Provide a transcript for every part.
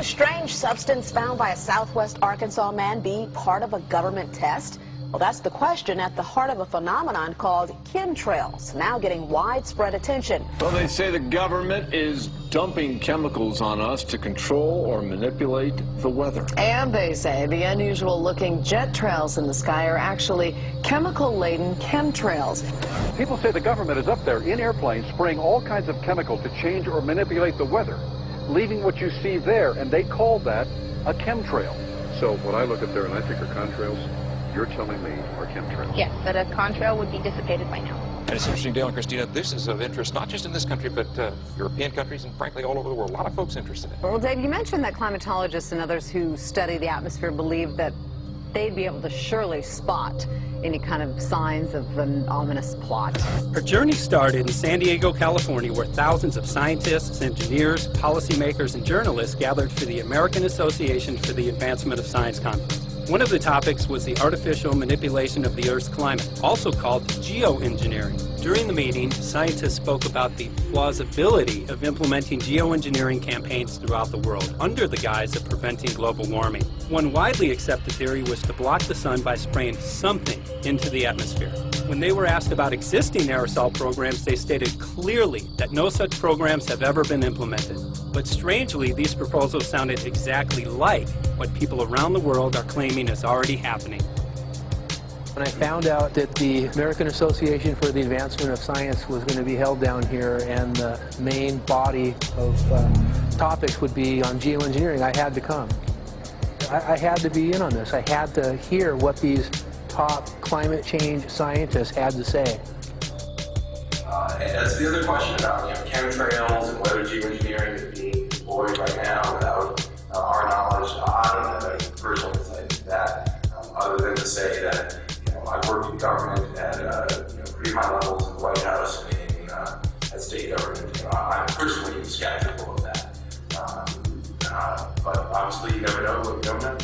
a strange substance found by a southwest Arkansas man be part of a government test? Well, that's the question at the heart of a phenomenon called chemtrails, now getting widespread attention. Well, they say the government is dumping chemicals on us to control or manipulate the weather. And they say the unusual-looking jet trails in the sky are actually chemical-laden chemtrails. People say the government is up there in airplanes spraying all kinds of chemicals to change or manipulate the weather, leaving what you see there, and they call that a chemtrail. So when I look up there and I think are contrails, you're telling me are chemtrails? Yes, that a contrail would be dissipated by now. And it's interesting, Dale and Christina, this is of interest not just in this country, but European countries and frankly all over the world. A lot of folks interested in it. Well, Dave, you mentioned that climatologists and others who study the atmosphere believe that they'd be able to surely spot any kind of signs of an ominous plot. Our journey started in San Diego, California, where thousands of scientists, engineers, policymakers, and journalists gathered for the American Association for the Advancement of Science Conference. One of the topics was the artificial manipulation of the Earth's climate, also called geoengineering. During the meeting, scientists spoke about the plausibility of implementing geoengineering campaigns throughout the world under the guise of preventing global warming. One widely accepted theory was to block the sun by spraying something into the atmosphere. When they were asked about existing aerosol programs, they stated clearly that no such programs have ever been implemented. But strangely, these proposals sounded exactly like what people around the world are claiming is already happening. When I found out that the American Association for the Advancement of Science was going to be held down here and the main body of topics would be on geoengineering, I had to come. I had to be in on this. I had to hear what these top climate change scientists had to say. And that's the other question about chemtrails and whether geoengineering is being employed right now without our knowledge. I don't have any personal insight into that, other than to say that I've worked in government at pretty high levels in the White House and in at state government. I'm personally skeptical of that. But obviously, you never know what you don't know.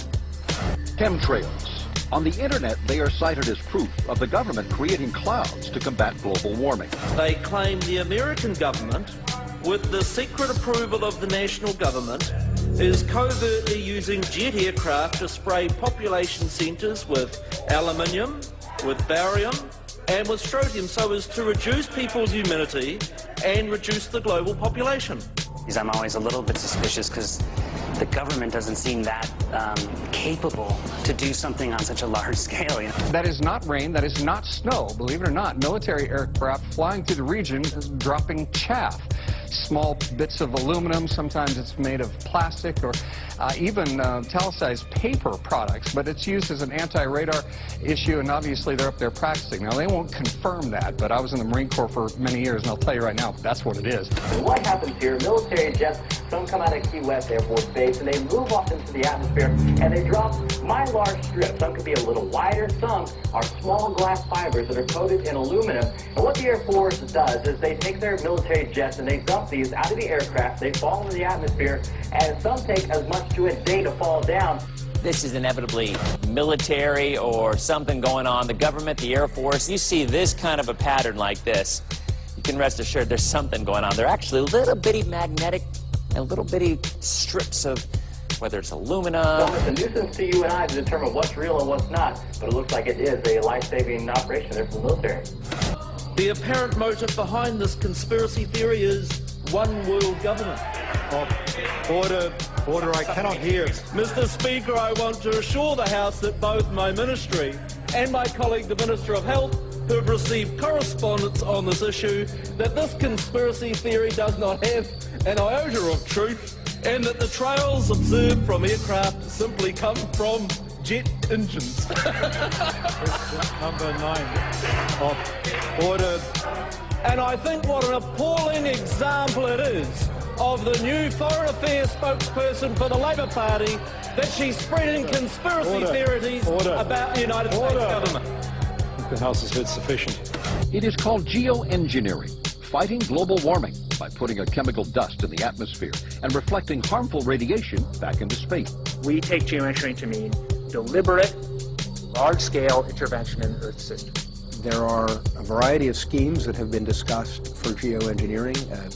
Chemtrails. On the internet, they are cited as proof of the government creating clouds to combat global warming. They claim the American government, with the secret approval of the national government, is covertly using jet aircraft to spray population centres with aluminium, with barium, and with strontium so as to reduce people's humidity and reduce the global population. I'm always a little bit suspicious because the government doesn't seem that capable to do something on such a large scale. That is not rain, that is not snow. Believe it or not, military aircraft flying through the region is dropping chaff. Small bits of aluminum, sometimes it's made of plastic or even talicized paper products, but it's used as an anti-radar issue, and obviously they're up there practicing. Now, they won't confirm that, but I was in the Marine Corps for many years, and I'll tell you right now, that's what it is. And what happens here, military jets, some come out of Key West Air Force Base, and they move off into the atmosphere, and they drop mylar strips. Some could be a little wider, some are small glass fibers that are coated in aluminum. And what the Air Force does is they take their military jets and they dump these out of the aircraft, they fall into the atmosphere, and some take as much to a day to fall down. This is inevitably military or something going on. The government, the Air Force, you see this kind of a pattern like this, you can rest assured there's something going on. They're actually little bitty magnetic and little bitty strips of, whether it's aluminum. Well, it's a nuisance to you and I to determine what's real and what's not, but it looks like it is a life-saving operation there for the military. The apparent motive behind this conspiracy theory is one world government. Order, I cannot hear. Mr. Speaker, I want to assure the House that both my ministry and my colleague, the Minister of Health, who have received correspondence on this issue, that this conspiracy theory does not have an iota of truth, and that the trails observed from aircraft simply come from jet engines. Number 9 of order. And I think what an appalling example it is of the new Foreign Affairs spokesperson for the Labour Party that she's spreading conspiracy theories about the United States government. I think the House has heard sufficient. It is called geoengineering, fighting global warming by putting a chemical dust in the atmosphere and reflecting harmful radiation back into space. We take geoengineering to mean deliberate, large-scale intervention in the Earth system. There are a variety of schemes that have been discussed for geoengineering. A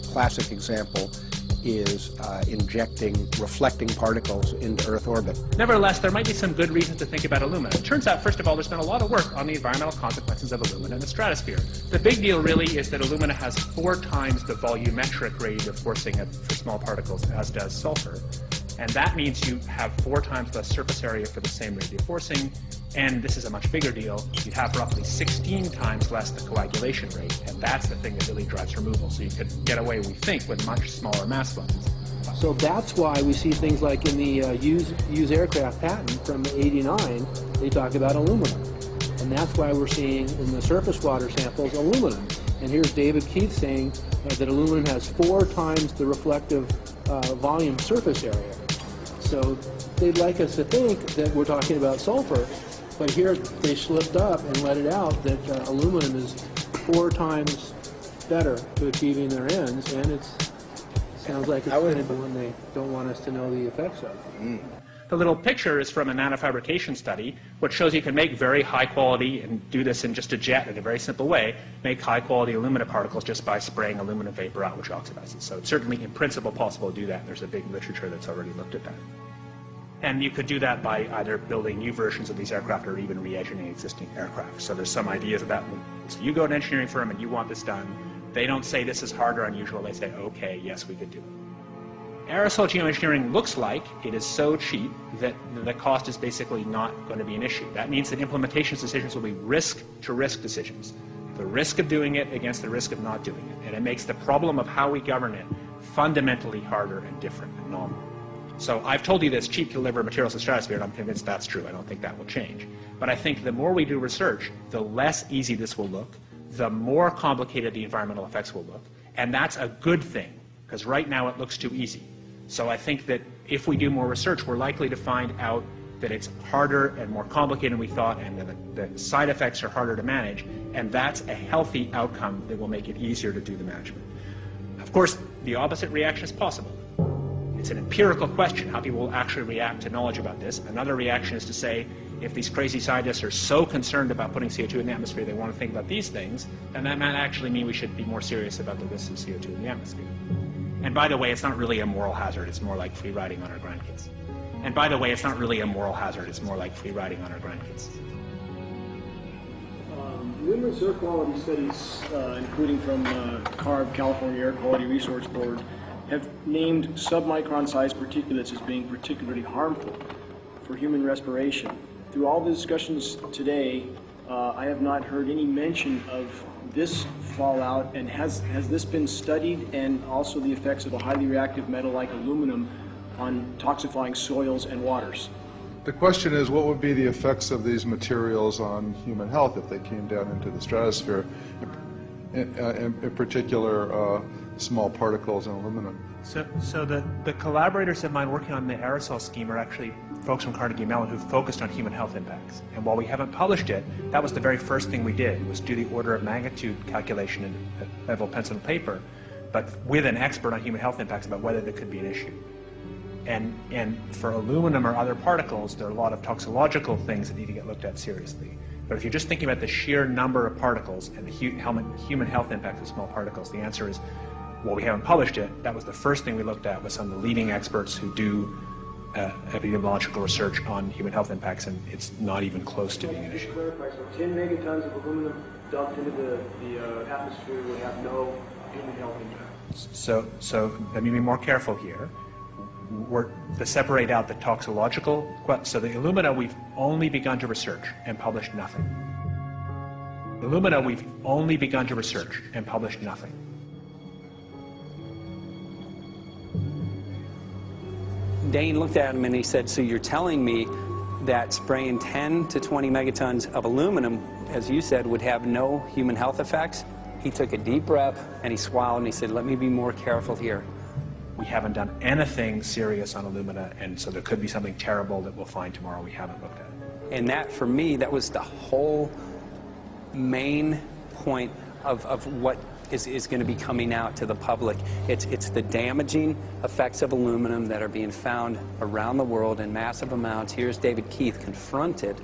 classic example is injecting reflecting particles into Earth orbit. Nevertheless, there might be some good reasons to think about alumina. It turns out, first of all, there's been a lot of work on the environmental consequences of alumina in the stratosphere. The big deal really is that alumina has 4 times the volumetric rate of forcing for small particles as does sulfur. And that means you have 4 times less surface area for the same rate of forcing. And this is a much bigger deal. You'd have roughly 16 times less the coagulation rate. And that's the thing that really drives removal. So you could get away, we think, with much smaller mass fluxes. So that's why we see things like in the used aircraft patent from '89, they talk about aluminum. And that's why we're seeing in the surface water samples aluminum. And here's David Keith saying that aluminum has 4 times the reflective volume surface area. So they'd like us to think that we're talking about sulfur, but here they slipped up and let it out that aluminum is 4 times better to achieving their ends, and it sounds like it's kind of the one they don't want us to know the effects of. The little picture is from a nanofabrication study, which shows you can make very high quality, and do this in just a jet in a very simple way, make high quality alumina particles just by spraying aluminum vapor out, which oxidizes. So it's certainly in principle possible to do that. There's a big literature that's already looked at that. And you could do that by either building new versions of these aircraft or even re-engineering existing aircraft. So there's some ideas about, so you go to an engineering firm and you want this done. They don't say this is hard or unusual. They say, okay, yes, we could do it. Aerosol geoengineering looks like it is so cheap that the cost is basically not going to be an issue. That means that implementation decisions will be risk-to-risk decisions. The risk of doing it against the risk of not doing it. And it makes the problem of how we govern it fundamentally harder and different and novel. So I've told you that it's cheap to deliver materials to the stratosphere, and I'm convinced that's true. I don't think that will change. But I think the more we do research, the less easy this will look, the more complicated the environmental effects will look. And that's a good thing, because right now it looks too easy. So I think that if we do more research, we're likely to find out that it's harder and more complicated than we thought, and that the side effects are harder to manage, and that's a healthy outcome that will make it easier to do the management. Of course, the opposite reaction is possible. It's an empirical question how people will actually react to knowledge about this. Another reaction is to say, if these crazy scientists are so concerned about putting CO2 in the atmosphere, they want to think about these things, then that might actually mean we should be more serious about the risks of CO2 in the atmosphere. And by the way, it's not really a moral hazard. It's more like free riding on our grandkids. And by the way, it's not really a moral hazard. It's more like free riding on our grandkids. Numerous air quality studies, including from CARB, California Air Quality Resource Board, have named submicron-sized particulates as being particularly harmful for human respiration. Through all the discussions today, I have not heard any mention of this fallout, and has this been studied, and also the effects of a highly reactive metal like aluminum on toxifying soils and waters? The question is, what would be the effects of these materials on human health if they came down into the stratosphere, in particular small particles and aluminum? So the collaborators of mine working on the aerosol scheme are actually folks from Carnegie Mellon who focused on human health impacts. And while we haven't published it, that was the very first thing we did, was do the order of magnitude calculation in level pencil and paper, but with an expert on human health impacts about whether there could be an issue. And for aluminum or other particles, there are a lot of toxicological things that need to get looked at seriously. But if you're just thinking about the sheer number of particles and the human health impacts of small particles, the answer is, well, we haven't published it. That was the first thing we looked at with some of the leading experts who do epidemiological research on human health impacts, and it's not even close to being an issue. So 10 megatons of aluminum dumped into the atmosphere would have no human health impact. So let me be more careful here. We're to separate out the toxicological. So the alumina, we've only begun to research and published nothing. Alumina, we've only begun to research and published nothing. Dane looked at him and he said, so you're telling me that spraying 10 to 20 megatons of aluminum, as you said, would have no human health effects? He took a deep breath and he swallowed and he said, let me be more careful here. We haven't done anything serious on alumina, and so there could be something terrible that we'll find tomorrow we haven't looked at. And that, for me, that was the whole main point of what is going to be coming out to the public. It's the damaging effects of aluminum that are being found around the world in massive amounts. Here's David Keith confronted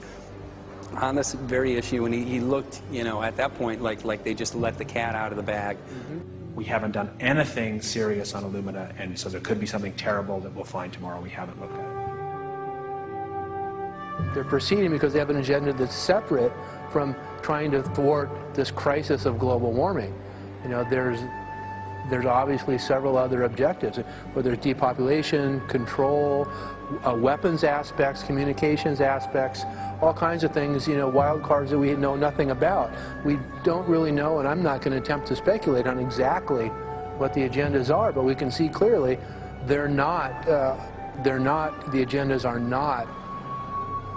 on this very issue, and he looked, you know, at that point like they just let the cat out of the bag. we haven't done anything serious on Illumina, and so there could be something terrible that we'll find tomorrow we haven't looked at. They're proceeding because they have an agenda that's separate from trying to thwart this crisis of global warming. You know, there's obviously several other objectives, whether it's depopulation, control, weapons aspects, communications aspects, all kinds of things, you know, wild cards that we know nothing about. We don't really know, and I'm not going to attempt to speculate on exactly what the agendas are, but we can see clearly the agendas are not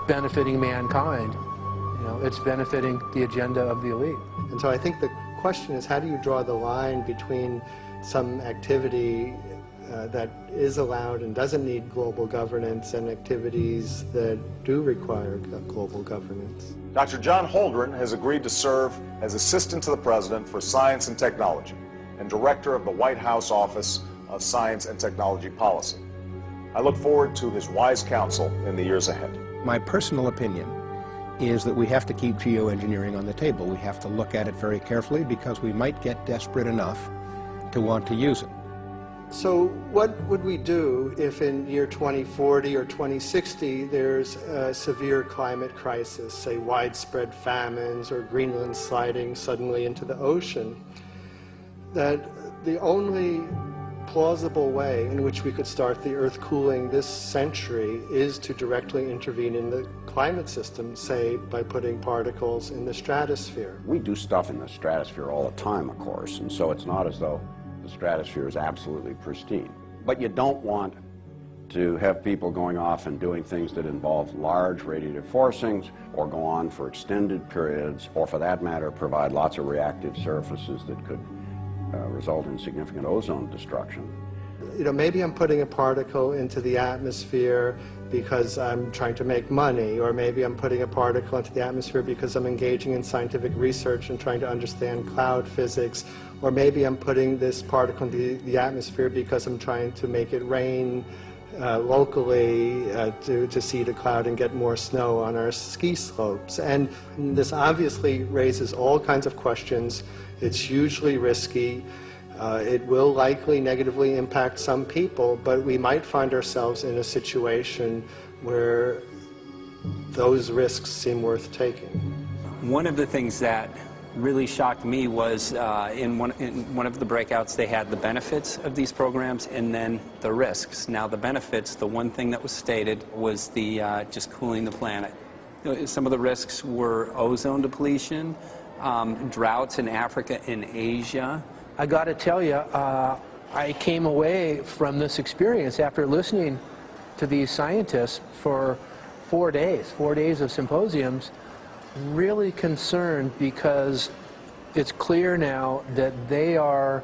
benefiting mankind. You know, it's benefiting the agenda of the elite. And so I think the question is, how do you draw the line between some activity that is allowed and doesn't need global governance and activities that do require global governance? Dr. John Holdren has agreed to serve as Assistant to the President for Science and Technology and Director of the White House Office of Science and Technology Policy. I look forward to his wise counsel in the years ahead. My personal opinion is that we have to keep geoengineering on the table. We have to look at it very carefully because we might get desperate enough to want to use it. So what would we do if in year 2040 or 2060 there's a severe climate crisis, say widespread famines or Greenland sliding suddenly into the ocean? That the only plausible way in which we could start the Earth cooling this century is to directly intervene in the climate system, say by putting particles in the stratosphere. We do stuff in the stratosphere all the time, of course, and so it's not as though the stratosphere is absolutely pristine. But you don't want to have people going off and doing things that involve large radiative forcings or go on for extended periods, or for that matter provide lots of reactive surfaces that could result in significant ozone destruction. You know, maybe I'm putting a particle into the atmosphere because I'm trying to make money, or maybe I'm putting a particle into the atmosphere because I'm engaging in scientific research and trying to understand cloud physics, or maybe I'm putting this particle into the atmosphere because I'm trying to make it rain locally to seed a cloud and get more snow on our ski slopes. And this obviously raises all kinds of questions. It's hugely risky. It will likely negatively impact some people, but we might find ourselves in a situation where those risks seem worth taking. One of the things that really shocked me was in one of the breakouts they had the benefits of these programs and then the risks. Now the benefits, the one thing that was stated was the just cooling the planet. Some of the risks were ozone depletion, droughts in Africa and Asia. I got to tell you, I came away from this experience after listening to these scientists for 4 days of symposiums, really concerned because it's clear now that they are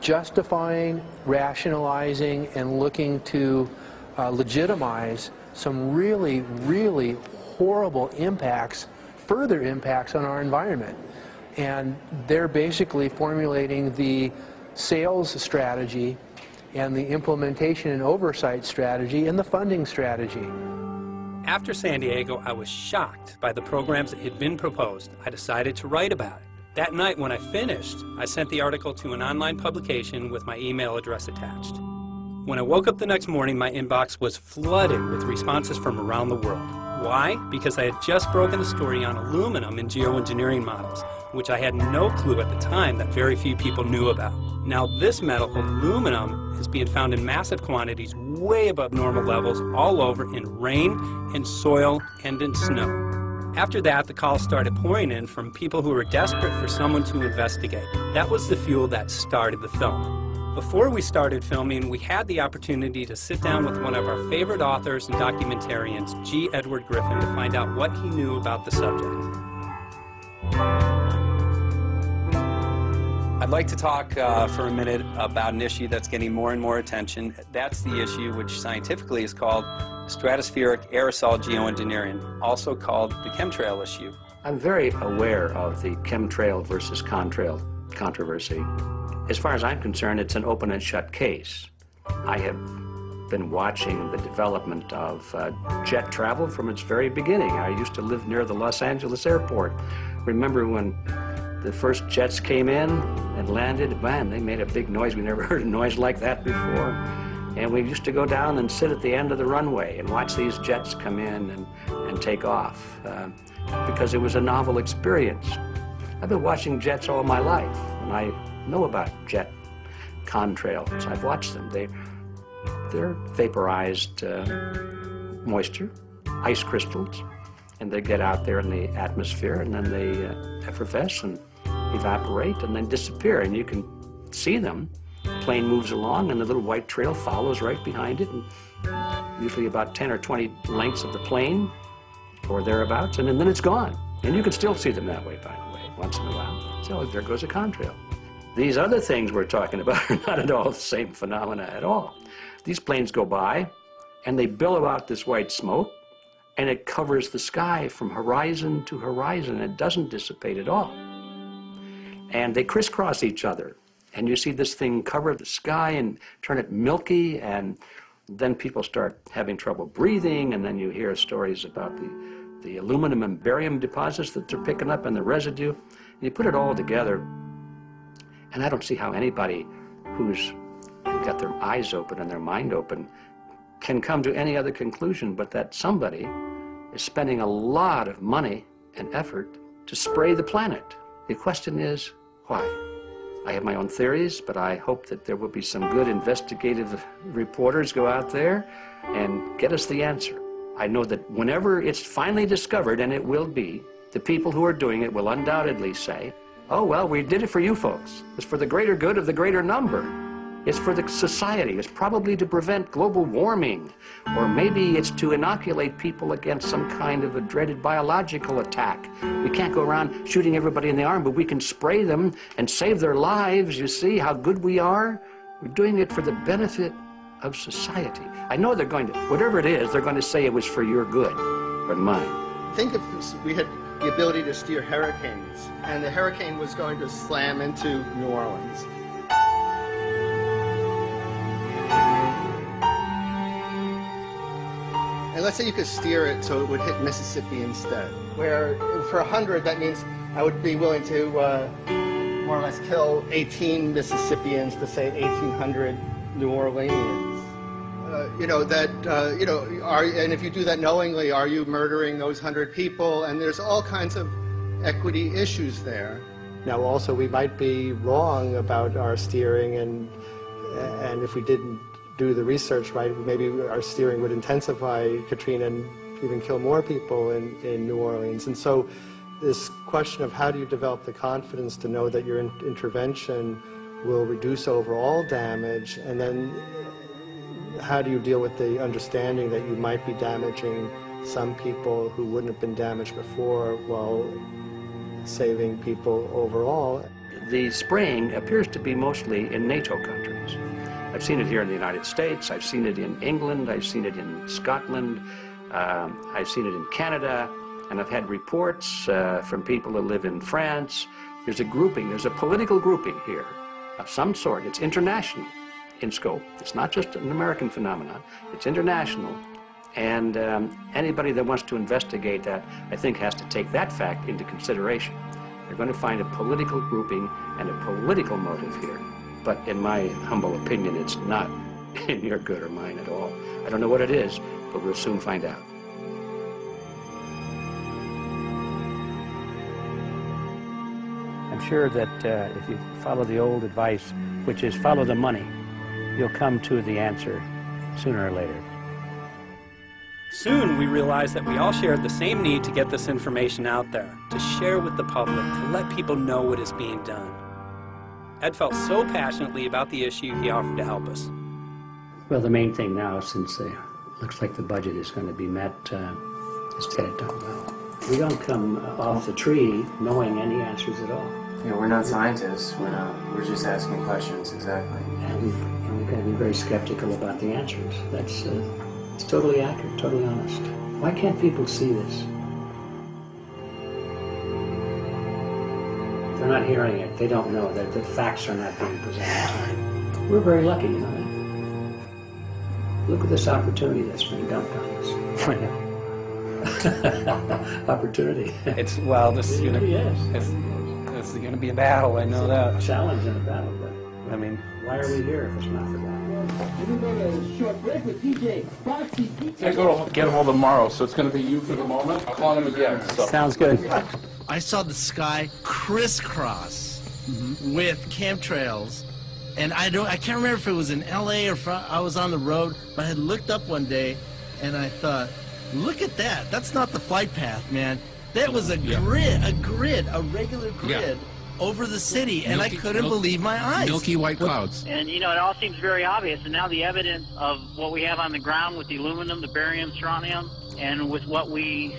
justifying, rationalizing, and looking to legitimize some really, really horrible impacts, further impacts on our environment. And they're basically formulating the sales strategy and the implementation and oversight strategy and the funding strategy. After San Diego, I was shocked by the programs that had been proposed. I decided to write about it. That night when I finished, I sent the article to an online publication with my email address attached. When I woke up the next morning, my inbox was flooded with responses from around the world. Why? Because I had just broken the story on aluminum in geoengineering models, which I had no clue at the time that very few people knew about. Now this metal, aluminum, is being found in massive quantities way above normal levels all over in rain, in soil, and in snow. After that, the calls started pouring in from people who were desperate for someone to investigate. That was the fuel that started the film. Before we started filming, we had the opportunity to sit down with one of our favorite authors and documentarians, G. Edward Griffin, to find out what he knew about the subject. I'd like to talk for a minute about an issue that's getting more and more attention. That's the issue which scientifically is called stratospheric aerosol geoengineering, also called the chemtrail issue. I'm very aware of the chemtrail versus contrail controversy. As far as I'm concerned, it's an open and shut case. I have been watching the development of jet travel from its very beginning. I used to live near the Los Angeles airport. Remember when the first jets came in and landed, man, they made a big noise. We never heard a noise like that before. And we used to go down and sit at the end of the runway and watch these jets come in and take off because it was a novel experience. I've been watching jets all my life, and I know about jet contrails. I've watched them. They're vaporized moisture, ice crystals, and they get out there in the atmosphere, and then they effervesce and evaporate and then disappear, and you can see them. The plane moves along, and the little white trail follows right behind it, and usually about 10 or 20 lengths of the plane or thereabouts, and then it's gone. And you can still see them that way, by the way, once in a while. So there goes a contrail. These other things we're talking about are not at all the same phenomena at all. These planes go by, and they billow out this white smoke, and it covers the sky from horizon to horizon. It doesn't dissipate at all. And they crisscross each other. And you see this thing cover the sky and turn it milky, and then people start having trouble breathing, and then you hear stories about the aluminum and barium deposits that they're picking up and the residue. And you put it all together, and I don't see how anybody who's got their eyes open and their mind open can come to any other conclusion but that somebody is spending a lot of money and effort to spray the planet. The question is, why? I have my own theories, but I hope that there will be some good investigative reporters go out there and get us the answer. I know that whenever it's finally discovered, and it will be, the people who are doing it will undoubtedly say, oh, well, we did it for you folks. It's for the greater good of the greater number. It's for the society. It's probably to prevent global warming, or maybe it's to inoculate people against some kind of a dreaded biological attack. We can't go around shooting everybody in the arm, but we can spray them and save their lives. You see how good we are? We're doing it for the benefit of society. I know they're going to, whatever it is, they're going to say it was for your good, or mine. Think if we had the ability to steer hurricanes, and the hurricane was going to slam into New Orleans. And let's say you could steer it so it would hit Mississippi instead, where for 100, that means I would be willing to more or less kill 18 Mississippians to save 1,800 New Orleanians. And if you do that knowingly, are you murdering those 100 people? And there's all kinds of equity issues there. Now, also, we might be wrong about our steering, and if we didn't do the research right, maybe our steering would intensify Katrina and even kill more people in New Orleans. And so this question of how do you develop the confidence to know that your intervention will reduce overall damage, and then how do you deal with the understanding that you might be damaging some people who wouldn't have been damaged before while saving people overall? The spraying appears to be mostly in NATO countries. I've seen it here in the United States, I've seen it in England, I've seen it in Scotland, I've seen it in Canada, and I've had reports from people who live in France. There's a grouping, there's a political grouping here of some sort. It's international in scope. It's not just an American phenomenon, it's international. And anybody that wants to investigate that, I think, has to take that fact into consideration. They're going to find a political grouping and a political motive here. But in my humble opinion, it's not in your good or mine at all. I don't know what it is, but we'll soon find out. I'm sure that if you follow the old advice, which is follow the money, you'll come to the answer sooner or later. Soon we realized that we all shared the same need to get this information out there, to share with the public, to let people know what is being done. Ed felt so passionately about the issue, he offered to help us. Well, the main thing now, since it looks like the budget is going to be met, is to get it done well. We don't come off the tree knowing any answers at all. Yeah, we're not scientists. We're just asking questions, exactly. And we've got to be very skeptical about the answers. That's it's totally accurate, totally honest. Why can't people see this? They're not hearing it. They don't know that the facts are not being presented. We're very lucky, you know that. Look at this opportunity that's being dumped on us. I know. Opportunity. It's, well, this, It really is. It's This is going to be a battle, I know that. A challenge and a battle, but I mean, why are we here if it's not for that? I go to get him all tomorrow, so it's going to be you for the moment. I'll call him again. So. Sounds good. I saw the sky crisscross with chemtrails, and I can't remember if it was in LA or if I was on the road, but I had looked up one day and I thought, look at that. That's not the flight path, man. That was a grid, a regular grid over the city, and I couldn't believe my eyes. Milky white clouds. And, you know, it all seems very obvious, and now the evidence of what we have on the ground with the aluminum, the barium, strontium, and with what we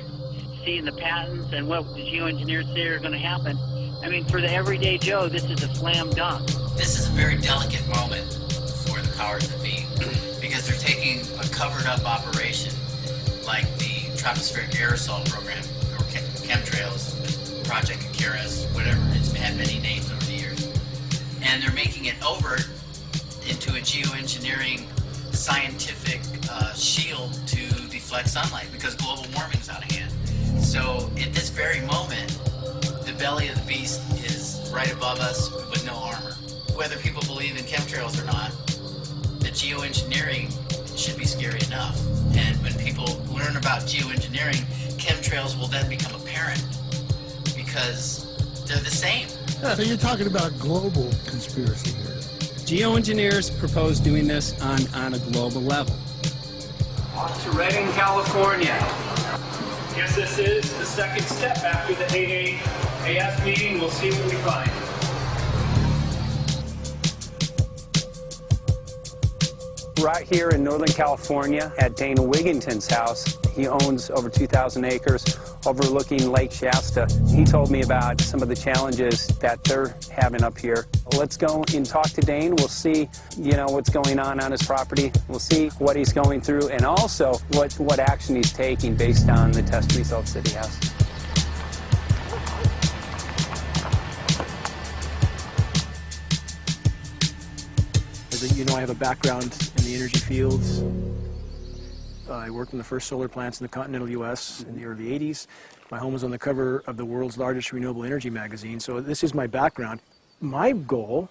see in the patents and what the geoengineers say are going to happen, I mean, for the everyday Joe, this is a slam dunk. This is a very delicate moment for the powers that be, because they're taking a covered-up operation like the tropospheric aerosol program, or chemtrails, Project Icarus, whatever. It's had many names over the years. And they're making it overt into a geoengineering scientific shield to deflect sunlight because global warming's out of hand. So at this very moment, the belly of the beast is right above us with no armor. Whether people believe in chemtrails or not, the geoengineering should be scary enough. And when people learn about geoengineering, chemtrails will then become apparent because they're the same. So you're talking about a global conspiracy here. Geoengineers propose doing this on a global level. Off to Redding, California. Guess this is the second step after the AAAS meeting. We'll see what we find. Right here in Northern California at Dana Wigington's house. He owns over 2,000 acres overlooking Lake Shasta. He told me about some of the challenges that they're having up here. Let's go and talk to Dane. We'll see, you know, what's going on his property. We'll see what he's going through and also what action he's taking based on the test results that he has. As you know, I have a background in the energy fields. I worked in the first solar plants in the continental U.S. in the early 80s. My home was on the cover of the world's largest renewable energy magazine, so this is my background. My goal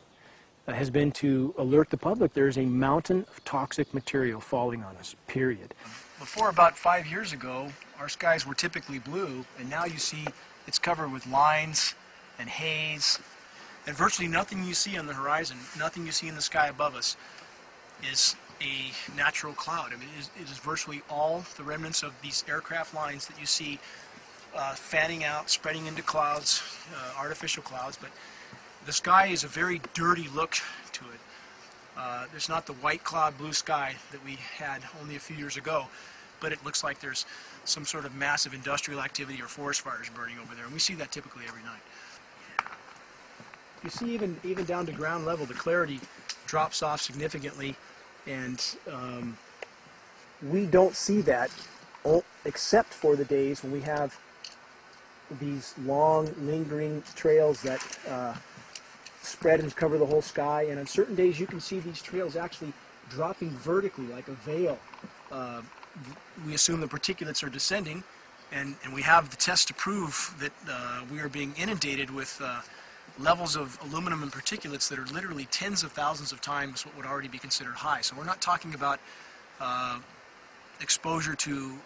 has been to alert the public there's a mountain of toxic material falling on us, period. Before about 5 years ago, our skies were typically blue, and now you see it's covered with lines and haze, and virtually nothing you see on the horizon, nothing you see in the sky above us is a natural cloud. I mean, it is virtually all the remnants of these aircraft lines that you see fanning out, spreading into clouds, artificial clouds, but the sky is a very dirty look to it. There's not the white cloud blue sky that we had only a few years ago, but it looks like there's some sort of massive industrial activity or forest fires burning over there, and we see that typically every night. You see even down to ground level, the clarity drops off significantly, and we don't see that except for the days when we have these long, lingering trails that spread and cover the whole sky, and on certain days you can see these trails actually dropping vertically like a veil. We assume the particulates are descending, and we have the test to prove that we are being inundated with levels of aluminum and particulates that are literally tens of thousands of times what would already be considered high. So we're not talking about exposure to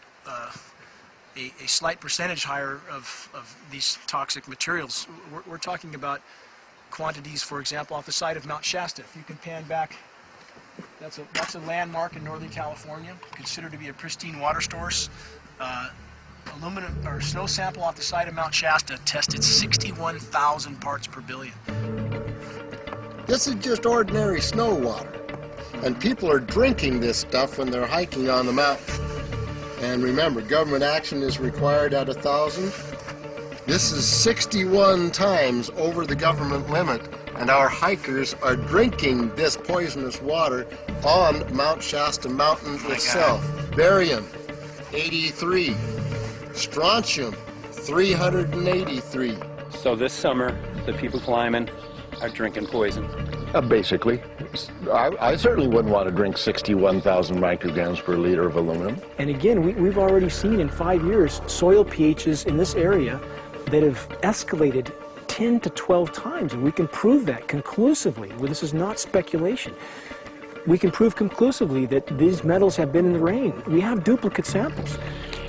a slight percentage higher of these toxic materials. We're talking about quantities, for example, off the side of Mount Shasta. If you can pan back, that's a landmark in Northern California, considered to be a pristine water source. Aluminum or snow sample off the side of Mount Shasta tested 61,000 parts per billion. This is just ordinary snow water, and people are drinking this stuff when they're hiking on the mountain. And remember, government action is required at 1,000. This is 61 times over the government limit, and our hikers are drinking this poisonous water on Mount Shasta Mountain itself. Barium, 83. Strontium, 383. So this summer, the people climbing are drinking poison. Basically. I certainly wouldn't want to drink 61,000 micrograms per liter of aluminum. And again, we've already seen in 5 years soil pHs in this area that have escalated 10 to 12 times, and we can prove that conclusively. Well, this is not speculation. We can prove conclusively that these metals have been in the rain. We have duplicate samples.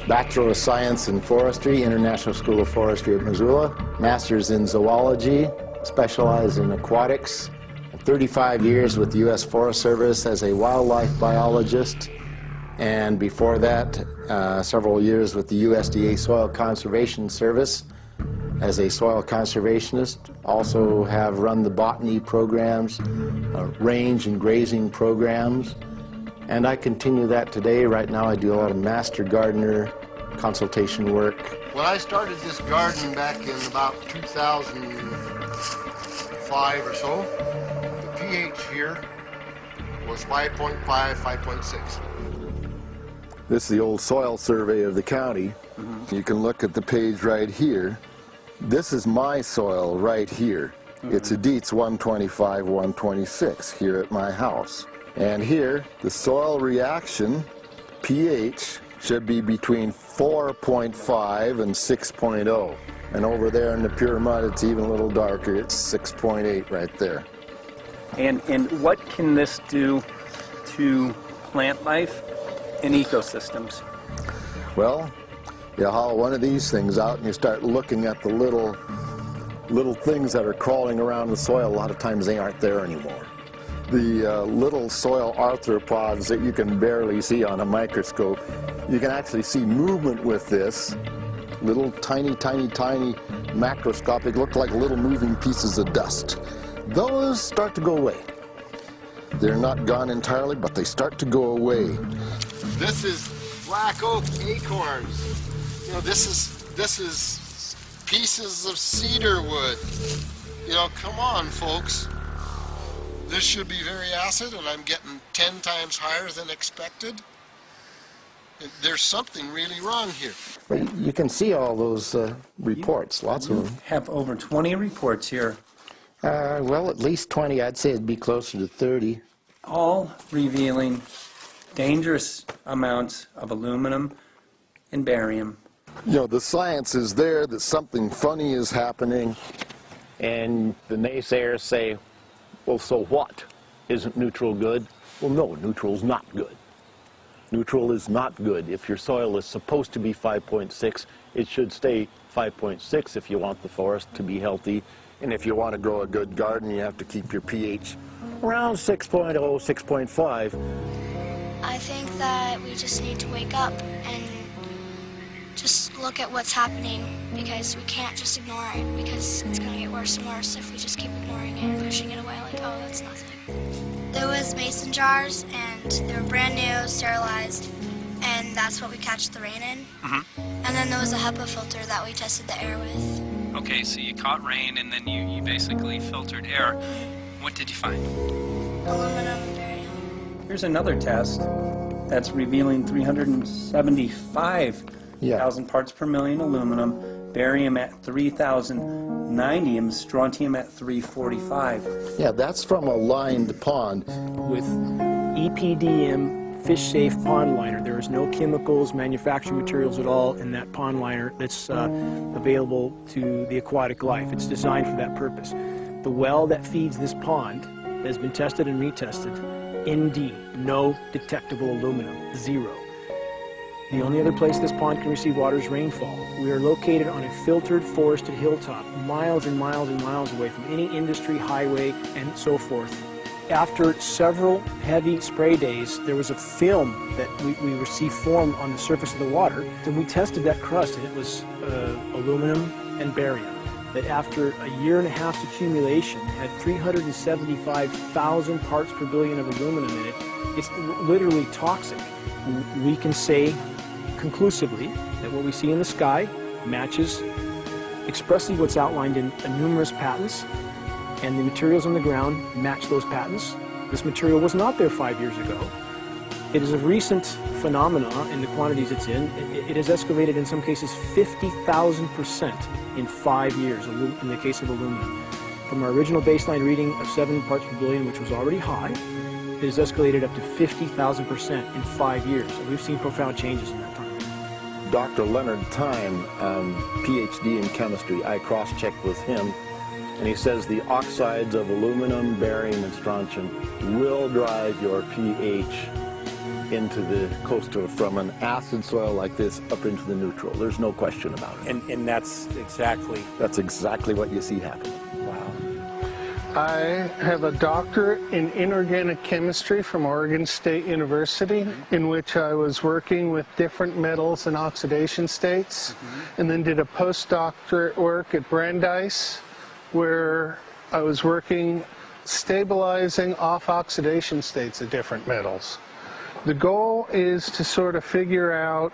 Bachelor of Science in Forestry, International School of Forestry at Missoula. Master's in Zoology, specialized in aquatics. 35 years with the U.S. Forest Service as a wildlife biologist. And before that, several years with the USDA Soil Conservation Service as a soil conservationist. Also have run the botany programs, range and grazing programs. And I continue that today. Right now I do a lot of master gardener consultation work. When I started this garden back in about 2005 or so, the pH here was 5.5, 5.6. This is the old soil survey of the county. You can look at the page right here. This is my soil right here. It's a Dietz 125, 126 here at my house. And here, the soil reaction pH should be between 4.5 and 6.0. And over there in the pure mud, it's even a little darker. It's 6.8 right there. And what can this do to plant life and ecosystems? Well, you haul one of these things out and you start looking at the little things that are crawling around the soil. A lot of times they aren't there anymore. The little soil arthropods that you can barely see on a microscope, you can actually see movement with this. Little tiny macroscopic, look like little moving pieces of dust. Those start to go away. They're not gone entirely, but they start to go away. This is black oak acorns. You know, this is pieces of cedar wood. You know, come on, folks. This should be very acid, and I'm getting 10 times higher than expected. There's something really wrong here. But you can see all those reports, lots of them. Have over 20 reports here. Well, at least 20. I'd say it'd be closer to 30. All revealing dangerous amounts of aluminum and barium. You know, the science is there that something funny is happening. And the naysayers say, well, so what? Isn't neutral good? Well, no, neutral's not good. Neutral is not good. If your soil is supposed to be 5.6, it should stay 5.6 if you want the forest to be healthy. And if you want to grow a good garden, you have to keep your pH around 6.0, 6.5. I think that we just need to wake up and just look at what's happening, because we can't just ignore it, because it's going to get worse and worse if we just keep ignoring it and pushing it away like, oh, that's nothing. There was mason jars, and they were brand new, sterilized, and that's what we catch the rain in. And then there was a HEPA filter that we tested the air with. Okay, so you caught rain and then you basically filtered air. What did you find? Aluminum and barium. Here's another test that's revealing 375,000 parts per million aluminum, barium at 3,090, and strontium at 345. Yeah, that's from a lined pond. With EPDM fish-safe pond liner. There is no chemicals, manufacturing materials at all in that pond liner that's available to the aquatic life. It's designed for that purpose. The well that feeds this pond has been tested and retested. ND, no detectable aluminum, 0. The only other place this pond can receive water is rainfall. We are located on a filtered, forested hilltop, miles and miles and miles away from any industry, highway, and so forth. After several heavy spray days, there was a film that we received formed on the surface of the water, and we tested that crust, and it was aluminum and barium. That after a year and a half's accumulation had 375,000 parts per billion of aluminum in it. It's literally toxic. We can say conclusively that what we see in the sky matches expressly what's outlined in numerous patents, and the materials on the ground match those patents. This material was not there 5 years ago. It is a recent phenomenon in the quantities it's in. It has escalated in some cases 50,000% in 5 years in the case of aluminum. From our original baseline reading of 7 parts per billion, which was already high, it has escalated up to 50,000% in 5 years. So we've seen profound changes in that time. Dr. Leonard Time, PhD in chemistry, I cross-checked with him. And he says the oxides of aluminum, barium, and strontium will drive your pH into the coastal, from an acid soil like this up into the neutral. There's no question about it. And that's exactly what you see happen. Wow. I have a doctorate in inorganic chemistry from Oregon State University, in which I was working with different metals and oxidation states, and then did a postdoctorate work at Brandeis, where I was working stabilizing off oxidation states of different metals. The goal is to sort of figure out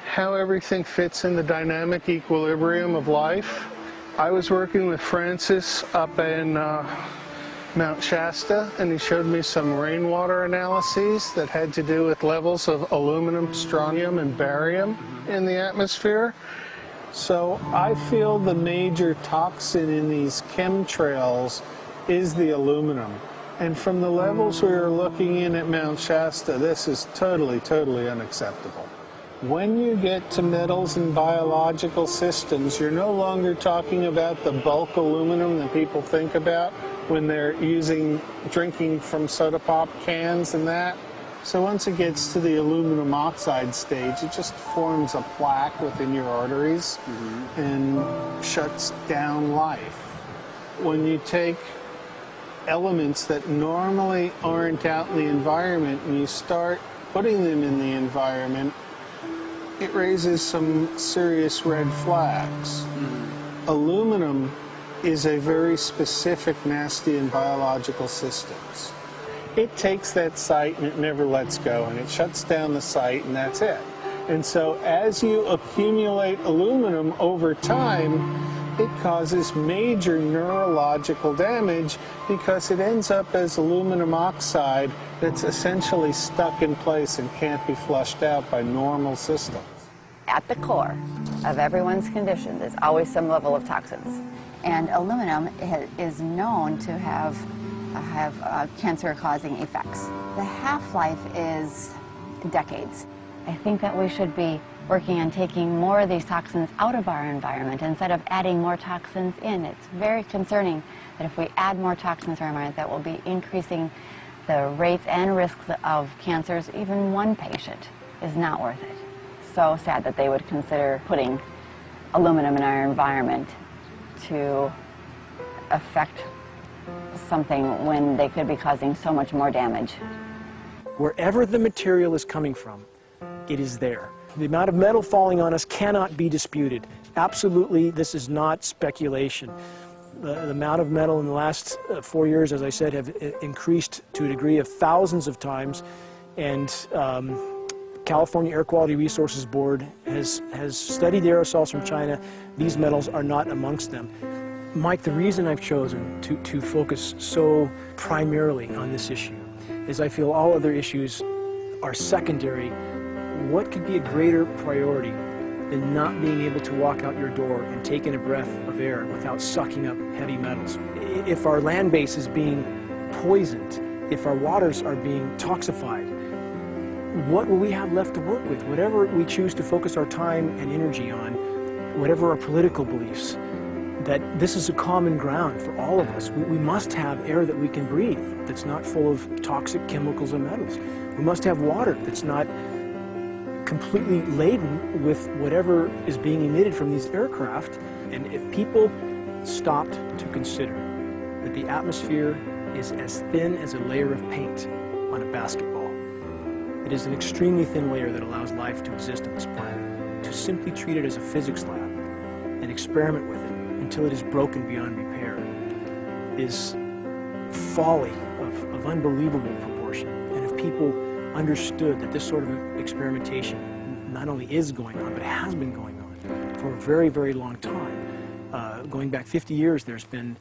how everything fits in the dynamic equilibrium of life. I was working with Francis up in Mount Shasta, and he showed me some rainwater analyses that had to do with levels of aluminum, strontium, and barium in the atmosphere. So I feel the major toxin in these chemtrails is the aluminum. And from the levels we were looking in at Mount Shasta, this is totally, totally unacceptable. When you get to metals and biological systems, you're no longer talking about the bulk aluminum that people think about when they're drinking from soda pop cans and that. So once it gets to the aluminum oxide stage, it just forms a plaque within your arteries and shuts down life. When you take elements that normally aren't out in the environment and you start putting them in the environment, it raises some serious red flags. Aluminum is a very specific nasty in biological systems. It takes that site and it never lets go, and it shuts down the site, and that's it. And so as you accumulate aluminum over time, it causes major neurological damage because it ends up as aluminum oxide that's essentially stuck in place and can't be flushed out by normal systems. At the core of everyone's condition, there's always some level of toxins. And aluminum is known to have cancer-causing effects. The half-life is decades. I think that we should be working on taking more of these toxins out of our environment instead of adding more toxins in. It's very concerning that if we add more toxins to our environment, that will be increasing the rates and risks of cancers. Even one patient is not worth it. So sad that they would consider putting aluminum in our environment to affect something when they could be causing so much more damage. Wherever the material is coming from, it is there. The amount of metal falling on us cannot be disputed. Absolutely, this is not speculation. The amount of metal in the last 4 years, as I said, have increased to a degree of thousands of times, and California Air Quality Resources Board has studied the aerosols from China. These metals are not amongst them. Mike, the reason I've chosen to focus so primarily on this issue is I feel all other issues are secondary. What could be a greater priority than not being able to walk out your door and take in a breath of air without sucking up heavy metals? If our land base is being poisoned, if our waters are being toxified, what will we have left to work with? Whatever we choose to focus our time and energy on, whatever our political beliefs, that this is a common ground for all of us. We must have air that we can breathe that's not full of toxic chemicals and metals. We must have water that's not completely laden with whatever is being emitted from these aircraft. And if people stopped to consider that the atmosphere is as thin as a layer of paint on a basketball, it is an extremely thin layer that allows life to exist on this planet, to simply treat it as a physics lab and experiment with it until it is broken beyond repair is folly of unbelievable proportion. And if people understood that this sort of experimentation not only is going on, but has been going on for a very, very long time. Going back 50 years, there's been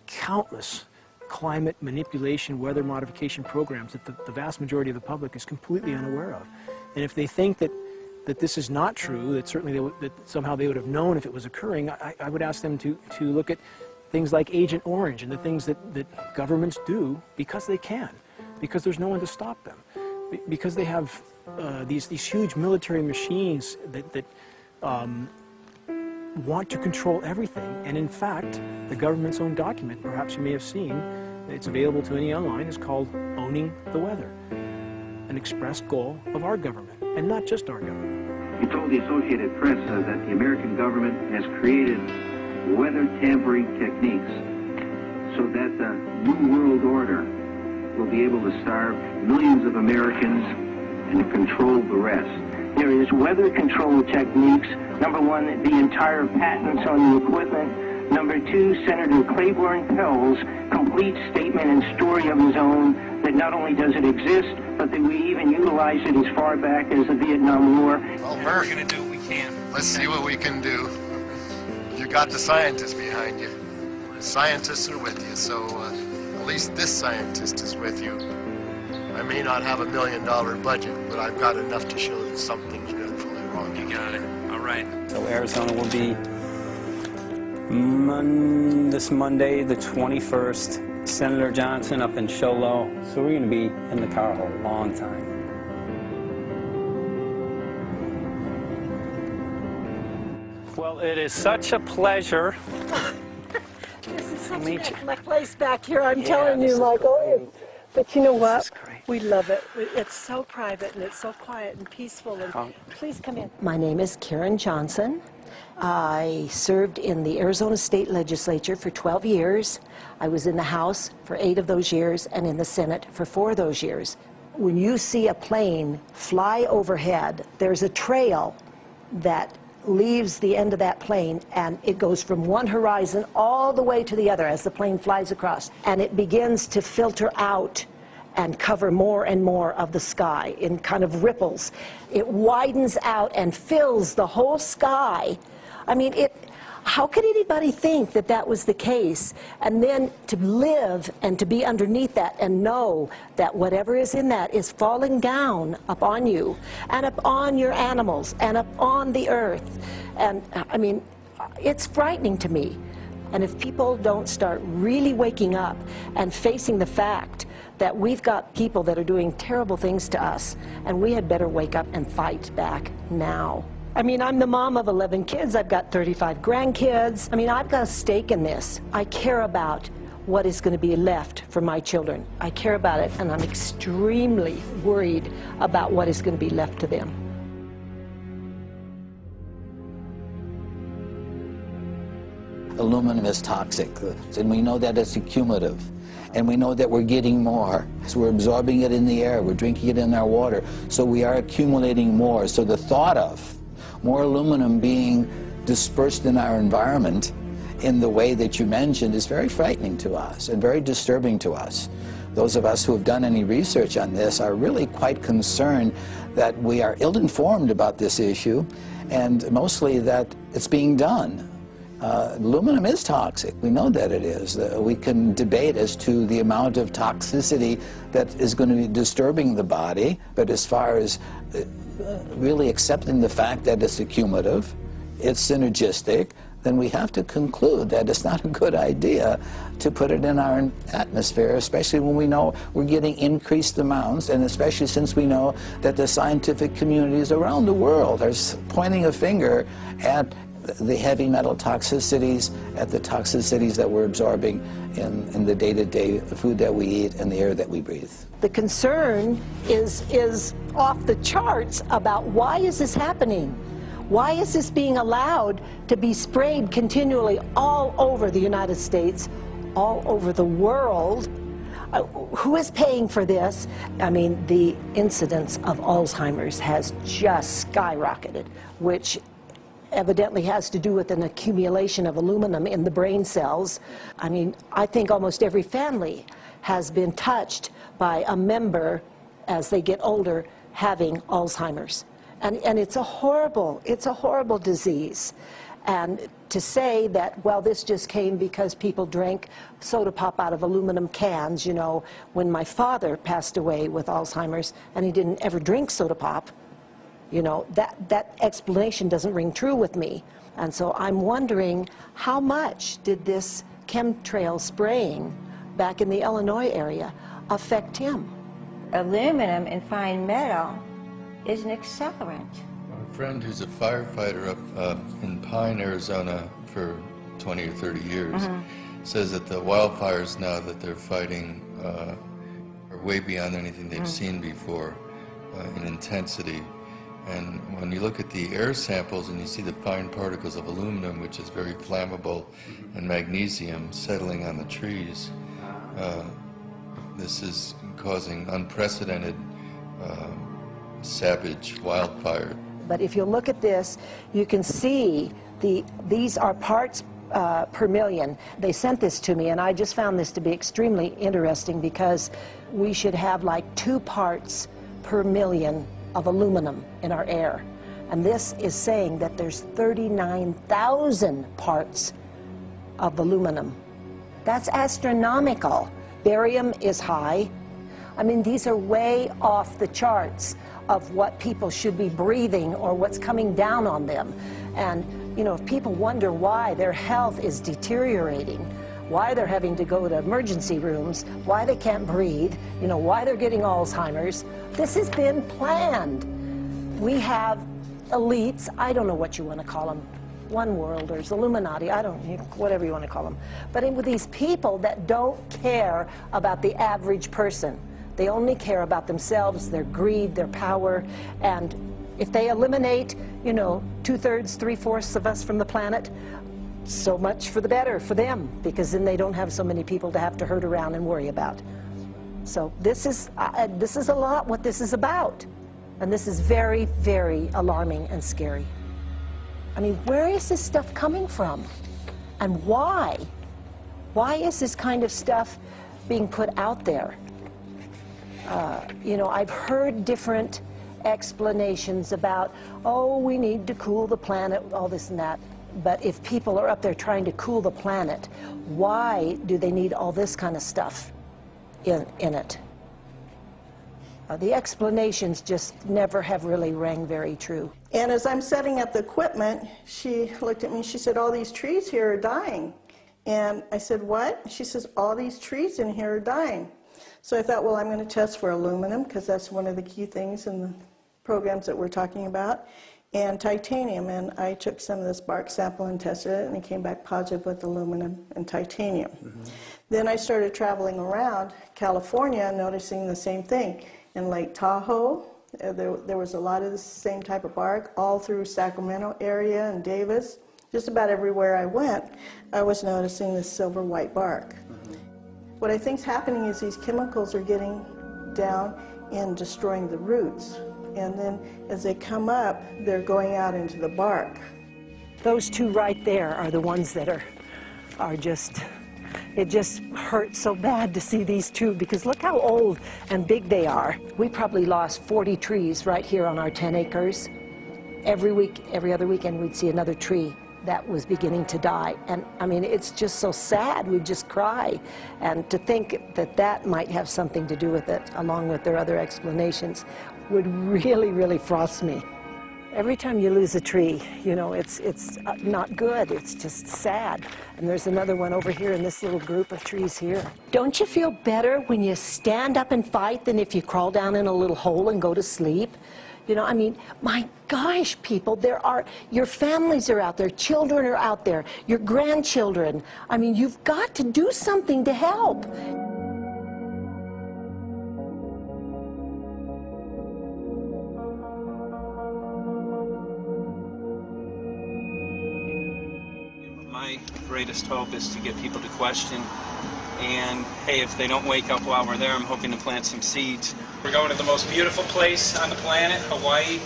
countless climate manipulation, weather modification programs that the vast majority of the public is completely unaware of. And if they think that this is not true, that certainly that somehow they would have known if it was occurring, I would ask them to look at things like Agent Orange and the things that governments do because they can, because there's no one to stop them, because they have these huge military machines that want to control everything. And in fact, the government's own document, perhaps you may have seen, it's available to any online, is called Owning the Weather, an express goal of our government, and not just our government. He told the Associated Press that the American government has created weather tampering techniques so that the New World Order will be able to starve millions of Americans and to control the rest. There is weather control techniques. Number one, the entire patents on the equipment. Number two, Senator Claiborne Pell's complete statement and story of his own that not only does it exist, but that we even utilize it as far back as the Vietnam War. Well, we're going to do what we can. Let's see what we can do. You got the scientists behind you. The scientists are with you, so at least this scientist is with you. I may not have $1 million budget, but I've got enough to show that something's dreadfully wrong. You got it. All right. So Arizona will be this Monday, the 21st. Senator Johnson up in Show Low. So we're going to be in the car a long time. Well, it is such a pleasure. This is such an excellent place back here, I'm telling you, Michael. But you know what? We love it. It's so private and it's so quiet and peaceful. And please come in. My name is Karen Johnson. I served in the Arizona State Legislature for 12 years. I was in the House for 8 of those years and in the Senate for 4 of those years. When you see a plane fly overhead, there's a trail that leaves the end of that plane, and it goes from one horizon all the way to the other as the plane flies across, and it begins to filter out and cover more and more of the sky in kind of ripples. It widens out and fills the whole sky. I mean, how could anybody think that that was the case? And then to live and to be underneath that and know that whatever is in that is falling down upon you and upon your animals and upon the earth. And I mean, it's frightening to me. And if people don't start really waking up and facing the fact that we've got people that are doing terrible things to us, and we had better wake up and fight back now. I mean, I'm the mom of 11 kids. I've got 35 grandkids. I mean, I've got a stake in this. I care about what is going to be left for my children. I care about it, and I'm extremely worried about what is going to be left to them. Aluminum is toxic, and we know that it's accumulative. And we know that we're getting more. So we're absorbing it in the air, we're drinking it in our water, so we are accumulating more. So the thought of more aluminum being dispersed in our environment in the way that you mentioned is very frightening to us and very disturbing to us. Those of us who have done any research on this are really quite concerned that we are ill-informed about this issue, and mostly that it's being done. Aluminum is toxic. We know that it is. We can debate as to the amount of toxicity that is going to be disturbing the body, but as far as really accepting the fact that it's accumulative, it's synergistic, then we have to conclude that it's not a good idea to put it in our atmosphere, especially when we know we're getting increased amounts, and especially since we know that the scientific communities around the world are pointing a finger at the heavy metal toxicities, at the toxicities that we're absorbing in the day-to-day food that we eat and the air that we breathe. The concern is off the charts about why is this happening? Why is this being allowed to be sprayed continually all over the United States, all over the world? Who is paying for this? I mean, the incidence of Alzheimer's has just skyrocketed, which evidently has to do with an accumulation of aluminum in the brain cells. I mean, I think almost every family has been touched by a member as they get older having Alzheimer's. And it's a horrible disease. And to say that, well, this just came because people drank soda pop out of aluminum cans, you know, when my father passed away with Alzheimer's and he didn't ever drink soda pop, you know, that explanation doesn't ring true with me. And so I'm wondering, how much did this chemtrail spraying back in the Illinois area affect him? Aluminum and fine metal is an accelerant. friend who's a firefighter up in Pine, Arizona for 20 or 30 years says that the wildfires now that they're fighting are way beyond anything they've seen before in intensity. And when you look at the air samples and you see the fine particles of aluminum, which is very flammable, and magnesium settling on the trees, this is causing unprecedented savage wildfire. But if you look at this, you can see these are parts per million. They sent this to me, and I just found this to be extremely interesting because we should have like 2 parts per million of aluminum in our air. And this is saying that there's 39,000 parts of aluminum. That's astronomical. Barium is high. I mean, these are way off the charts of what people should be breathing or what's coming down on them. And, you know, if people wonder why their health is deteriorating, why they're having to go to emergency rooms, why they can't breathe, you know, why they're getting Alzheimer's, this has been planned. We have elites, I don't know what you want to call them, one worlders, Illuminati, I don't know, whatever you want to call them. But with these people that don't care about the average person. They only care about themselves, their greed, their power, and if they eliminate, you know, 2/3, 3/4 of us from the planet, so much for the better for them, because then they don't have so many people to have to herd around and worry about. So this is a lot what this is about, and this is very, very alarming and scary. I mean, where is this stuff coming from, and why? Why is this kind of stuff being put out there? You know, I've heard different explanations about, oh, we need to cool the planet, all this and that. But if people are up there trying to cool the planet, why do they need all this kind of stuff in it? The explanations just never have really rang very true. And as I'm setting up the equipment, she looked at me, she said, all these trees here are dying. And I said, what? She says, all these trees in here are dying. So I thought, well, I'm going to test for aluminum, because that's one of the key things in the programs that we're talking about, and titanium. And I took some of this bark sample and tested it, and it came back positive with aluminum and titanium. Then I started traveling around California, noticing the same thing. In Lake Tahoe, there was a lot of the same type of bark, all through Sacramento area and Davis. Just about everywhere I went, I was noticing this silver white bark. What I think's happening is these chemicals are getting down and destroying the roots. And then as they come up, they're going out into the bark. Those 2 right there are the ones that are just, it just hurts so bad to see these 2, because look how old and big they are. We probably lost 40 trees right here on our 10 acres. Every week, every other weekend, we'd see another tree that was beginning to die. And I mean, it's just so sad, we'd just cry. And to think that that might have something to do with it, along with their other explanations, would really, really frost me. Every time you lose a tree, you know, it's not good, it's just sad. And there's another one over here in this little group of trees here. Don't you feel better when you stand up and fight than if you crawl down in a little hole and go to sleep? You know, I mean, my gosh, people, your families are out there, children are out there, your grandchildren. I mean, you've got to do something to help. My greatest hope is to get people to question. And hey, if they don't wake up while we're there, I'm hoping to plant some seeds. We're going to the most beautiful place on the planet, Hawaii,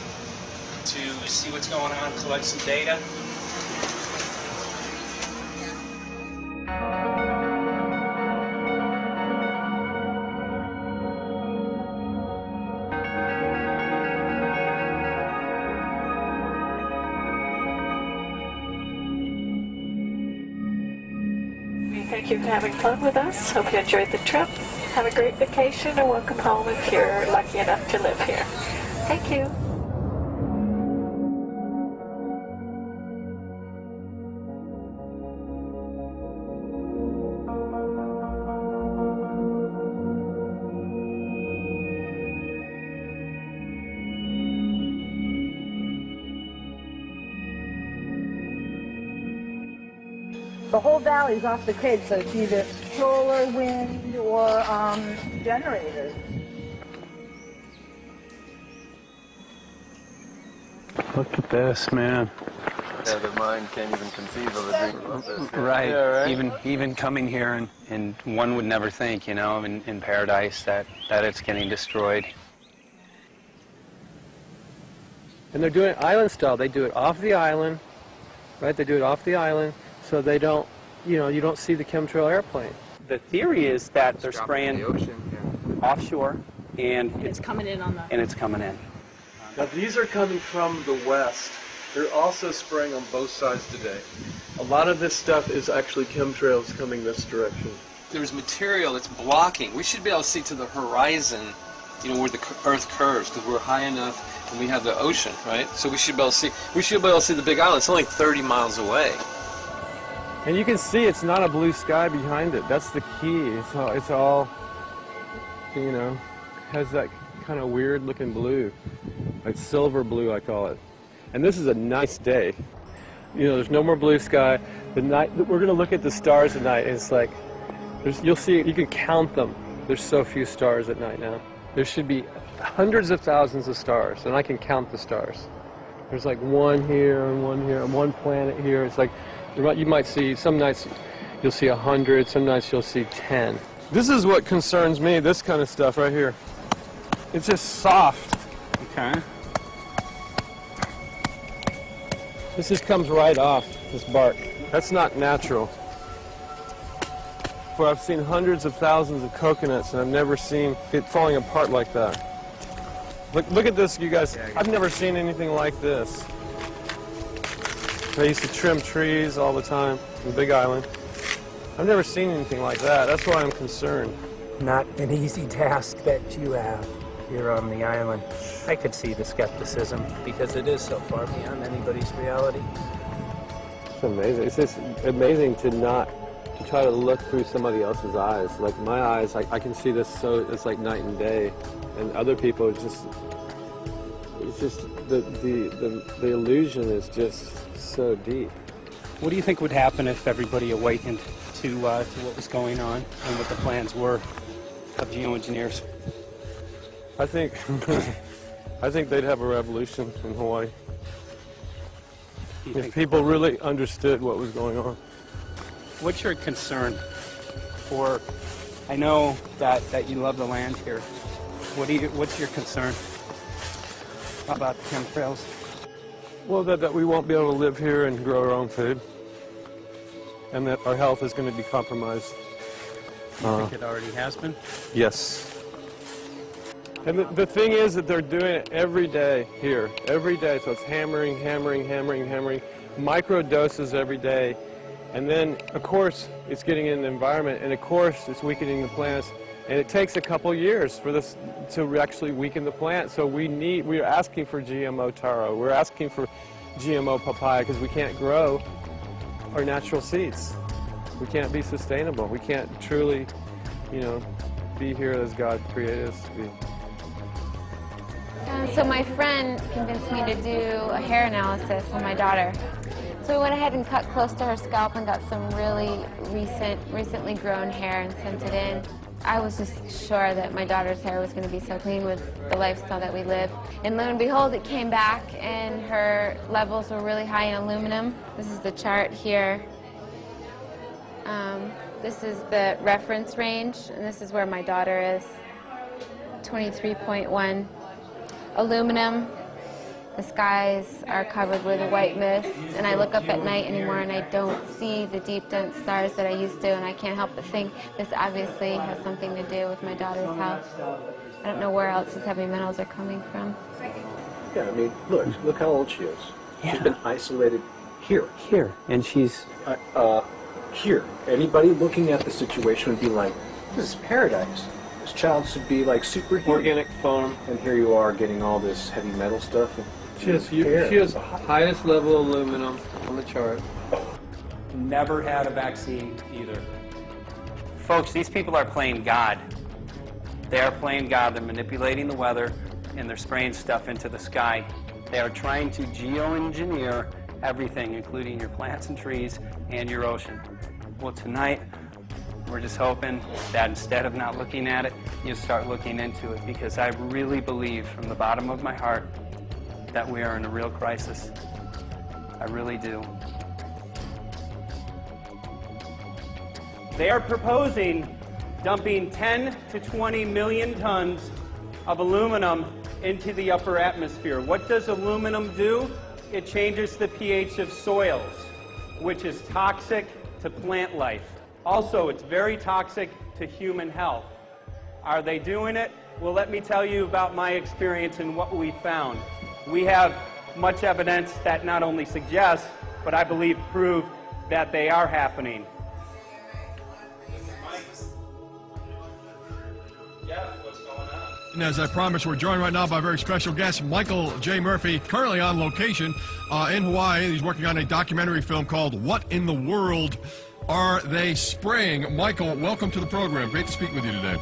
to see what's going on, collect some data. Thank you for having fun with us. Hope you enjoyed the trip. Have a great vacation and welcome home if you're lucky enough to live here. Thank you. The whole valley's off the grid, so it's either solar, wind, or generators. Look at this, man. Yeah, the mind can't even conceive of a dream of this. Right. Yeah, right. Even coming here, and one would never think, you know, in paradise that it's getting destroyed. And they're doing it island style. They do it off the island, right? They do it off the island, so they don't, you know, you don't see the chemtrail airplane. The theory is that they're spraying offshore, and it's coming in on the... And it's coming in. Now these are coming from the west. They're also spraying on both sides today. A lot of this stuff is actually chemtrails coming this direction. There's material that's blocking. We should be able to see to the horizon, you know, where the Earth curves, because we're high enough and we have the ocean, right? So we should be able to see. We should be able to see the Big Island. It's only 30 miles away. And you can see it's not a blue sky behind it. That's the key. It's all, you know, has that kind of weird looking blue, like silver blue, I call it. And this is a nice day. You know, there's no more blue sky. The night, we're going to look at the stars at night, and it's like, you'll see, you can count them. There's so few stars at night now. There should be hundreds of thousands of stars, and I can count the stars. There's like one here, and one planet here. It's like, you might see, some nights you'll see 100, some nights you'll see 10. This is what concerns me, this kind of stuff right here. It's just soft. Okay. This just comes right off, this bark. That's not natural. For I've seen hundreds of thousands of coconuts, and I've never seen it falling apart like that. Look at this, you guys. I've never seen anything like this. I used to trim trees all the time in the Big Island. I've never seen anything like that. That's why I'm concerned. Not an easy task that you have here on the island. I could see the skepticism because it is so far beyond anybody's reality. It's amazing. It's just amazing to try to look through somebody else's eyes. Like my eyes, I can see this so it's like night and day, and other people it's just the illusion is just so deep. What do you think would happen if everybody awakened to what was going on and what the plans were of geoengineers? I think they'd have a revolution in Hawaii if people really understood what was going on. What's your concern for? I know that you love the land here. What's your concern about the chemtrails? Well, that we won't be able to live here and grow our own food, and that our health is going to be compromised. You think it already has been? Yes. And the thing is that they're doing it every day here, every day. So it's hammering, micro doses every day. And then, of course, it's getting in the environment, and of course, it's weakening the plants. And it takes a couple years for this to actually weaken the plant. So we're asking for GMO taro. We're asking for GMO papaya because we can't grow our natural seeds. We can't be sustainable. We can't truly, you know, be here as God created us to be. So my friend convinced me to do a hair analysis on my daughter. So we went ahead and cut close to her scalp and got some really recently grown hair and sent it in. I was just sure that my daughter's hair was going to be so clean with the lifestyle that we live. And lo and behold, it came back and her levels were really high in aluminum. This is the chart here. This is the reference range, and this is where my daughter is, 23.1. Aluminum. The skies are covered with white mist, and I look up at night anymore and I don't see the deep, dense stars that I used to, and I can't help but think this obviously has something to do with my daughter's health. I don't know where else these heavy metals are coming from. Yeah, I mean, look how old she is. Yeah. She's been isolated here. Here, and she's... here. Anybody looking at the situation would be like, this is paradise. This child should be like superhuman. Organic farm. And here you are getting all this heavy metal stuff. And she has highest level aluminum on the chart. Never had a vaccine either. Folks, these people are playing God. They are playing God. They're manipulating the weather, and they're spraying stuff into the sky. They are trying to geoengineer everything, including your plants and trees and your ocean. Well, tonight, we're just hoping that instead of not looking at it, you start looking into it, because I really believe from the bottom of my heart that we are in a real crisis. I really do. They are proposing dumping 10 to 20 million tons of aluminum into the upper atmosphere. What does aluminum do? It changes the pH of soils, which is toxic to plant life. Also, it's very toxic to human health. Are they doing it? Well, let me tell you about my experience and what we found. We have much evidence that not only suggests, but I believe prove that they are happening. And as I promised, we're joined right now by a very special guest, Michael J. Murphy, currently on location in Hawaii. He's working on a documentary film called What in the World Are They Spraying? Michael, welcome to the program. Great to speak with you today.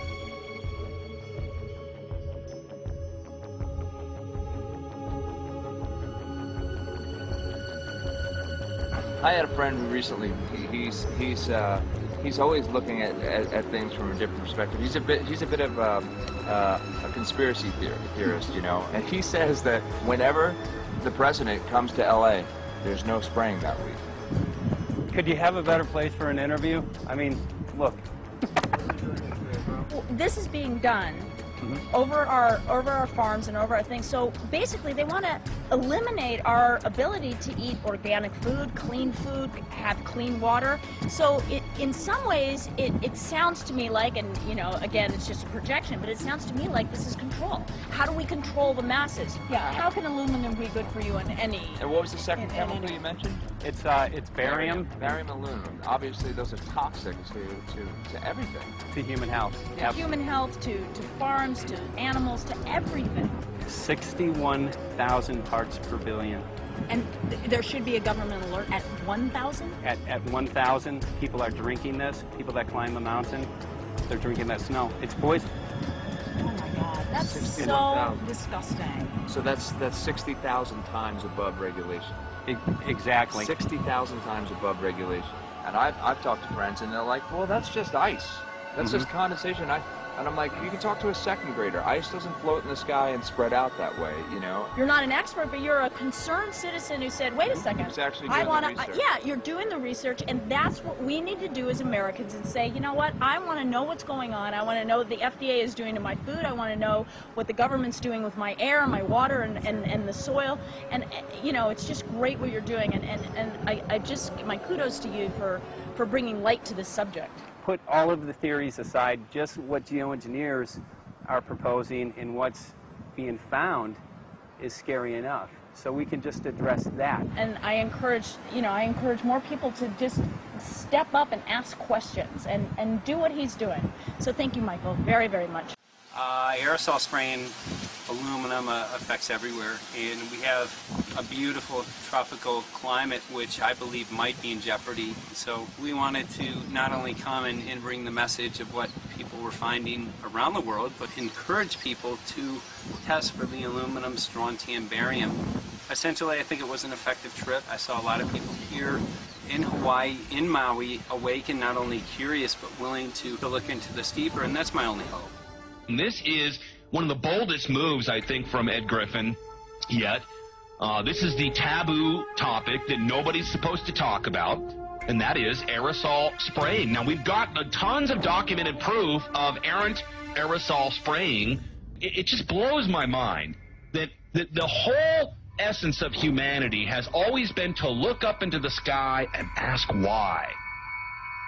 I had a friend who recently, he's always looking at things from a different perspective. He's a bit of a conspiracy theorist, you know, and he says that whenever the president comes to LA, there's no spraying that week. Could you have a better place for an interview? I mean, look. Well, this is being done over our farms and over our things. So basically, they want to eliminate our ability to eat organic food, have clean water. So in some ways, it sounds to me like, and you know, again, it's just a projection, but it sounds to me like this is control. How do we control the masses? Yeah. How can aluminum be good for you in any? And what was the second chemical you mentioned? It's barium. Barium aluminum. Obviously, those are toxic to everything. To human health. To human health, to farms, to animals, to everything. 61,000 parts per billion. And there should be a government alert at 1,000? At 1,000, people are drinking this. People that climb the mountain, they're drinking that snow. It's poison. Oh my God, that's so disgusting. So that's 60,000 times above regulation. Exactly. 60,000 times above regulation. And I've talked to friends, and they're like, well, that's just ice. That's just condensation. And I'm like, you can talk to a second grader. Ice doesn't float in the sky and spread out that way, you know? You're not an expert, but you're a concerned citizen who said, wait a second. Who's actually doing the research. Yeah, you're doing the research, and that's what we need to do as Americans and say, you know what, I want to know what's going on. I want to know what the FDA is doing to my food. I want to know what the government's doing with my air, my water, and the soil. And, you know, it's just great what you're doing, and I just, my kudos to you for bringing light to this subject. Put all of the theories aside, just what geoengineers are proposing and what's being found is scary enough. So we can just address that. And I encourage more people to just step up and ask questions and do what he's doing. So thank you, Michael, very, very much. Aerosol spraying aluminum affects everywhere, and we have a beautiful tropical climate which I believe might be in jeopardy. So we wanted to not only come and bring the message of what people were finding around the world, but encourage people to test for the aluminum, strontium, barium. Essentially, I think it was an effective trip. I saw a lot of people here in Hawaii, in Maui, awake and not only curious, but willing to look into this deeper, and that's my only hope. This is one of the boldest moves, I think, from Ed Griffin yet. This is the taboo topic that nobody's supposed to talk about, and that is aerosol spraying. Now, we've got tons of documented proof of errant aerosol spraying. It just blows my mind that the whole essence of humanity has always been to look up into the sky and ask why.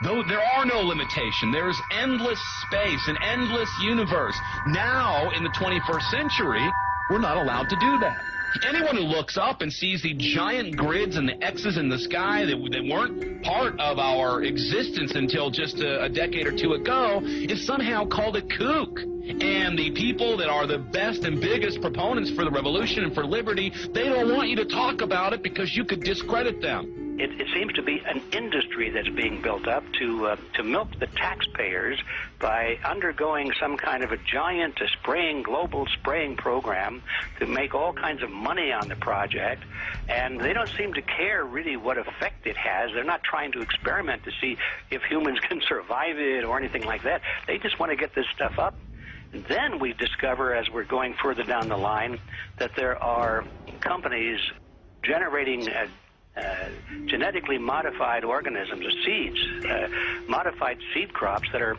Though there are no limitations, there is endless space, an endless universe. Now, in the 21st century, we're not allowed to do that. Anyone who looks up and sees the giant grids and the X's in the sky that weren't part of our existence until just a decade or two ago is somehow called a kook. And the people that are the best and biggest proponents for the revolution and for liberty, they don't want you to talk about it because you could discredit them. it seems to be an industry that's being built up to milk the taxpayers by undergoing some kind of a giant global spraying program to make all kinds of money on the project. And they don't seem to care really what effect it has. They're not trying to experiment to see if humans can survive it or anything like that. They just want to get this stuff up. And then we discover, as we're going further down the line, that there are companies generating genetically modified organisms, or seeds, modified seed crops they're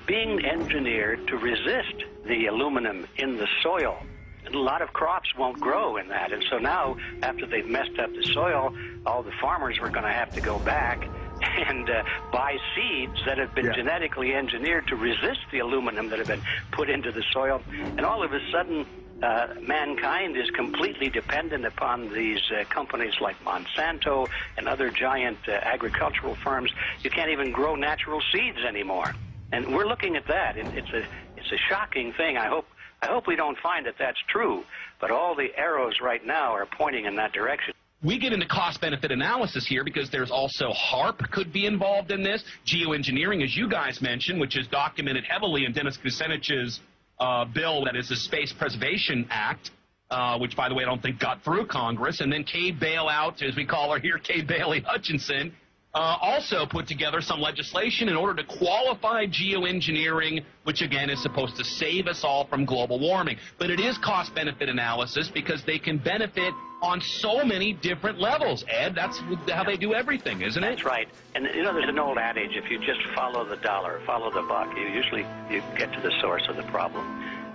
being engineered to resist the aluminum in the soil. And a lot of crops won't grow in that. And so now, after they've messed up the soil, all the farmers are going to have to go back and buy seeds that have been genetically engineered to resist the aluminum that have been put into the soil. And all of a sudden, mankind is completely dependent upon these companies like Monsanto and other giant agricultural firms. You can't even grow natural seeds anymore. And we're looking at that. It's a shocking thing. I hope we don't find that that's true. But all the arrows right now are pointing in that direction. We get into cost-benefit analysis here because there's also HARP could be involved in this. Geoengineering, as you guys mentioned, which is documented heavily in Dennis Kucinich's bill, that is the Space Preservation Act, which, by the way, I don't think got through Congress. And then Kay Bailout, as we call her here, Kay Bailey Hutchinson, also put together some legislation in order to qualify geoengineering, which, again, is supposed to save us all from global warming. But it is cost-benefit analysis because they can benefit on so many different levels. Ed, that's how they do everything, isn't it? That's right. And, you know, there's an old adage, if you just follow the dollar, follow the buck, you get to the source of the problem.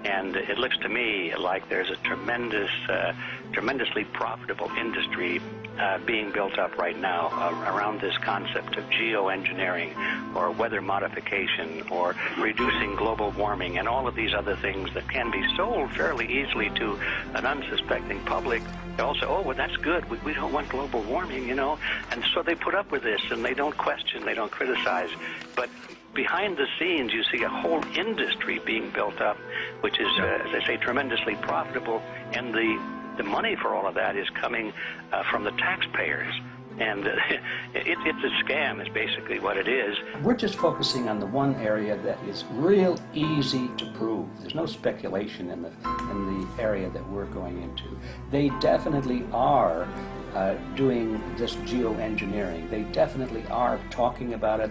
And it looks to me like there's a tremendously profitable industry being built up right now around this concept of geoengineering or weather modification or reducing global warming and all of these other things that can be sold fairly easily to an unsuspecting public. They all say, oh, well, that's good. We don't want global warming, you know. And so they put up with this, and they don't question, they don't criticize. But behind the scenes, you see a whole industry being built up, which is, as I say, tremendously profitable. And the money for all of that is coming from the taxpayers. And it's a scam is basically what it is. We're just focusing on the one area that is real easy to prove. There's no speculation in the area that we're going into. They definitely are doing this geoengineering. They definitely are talking about it.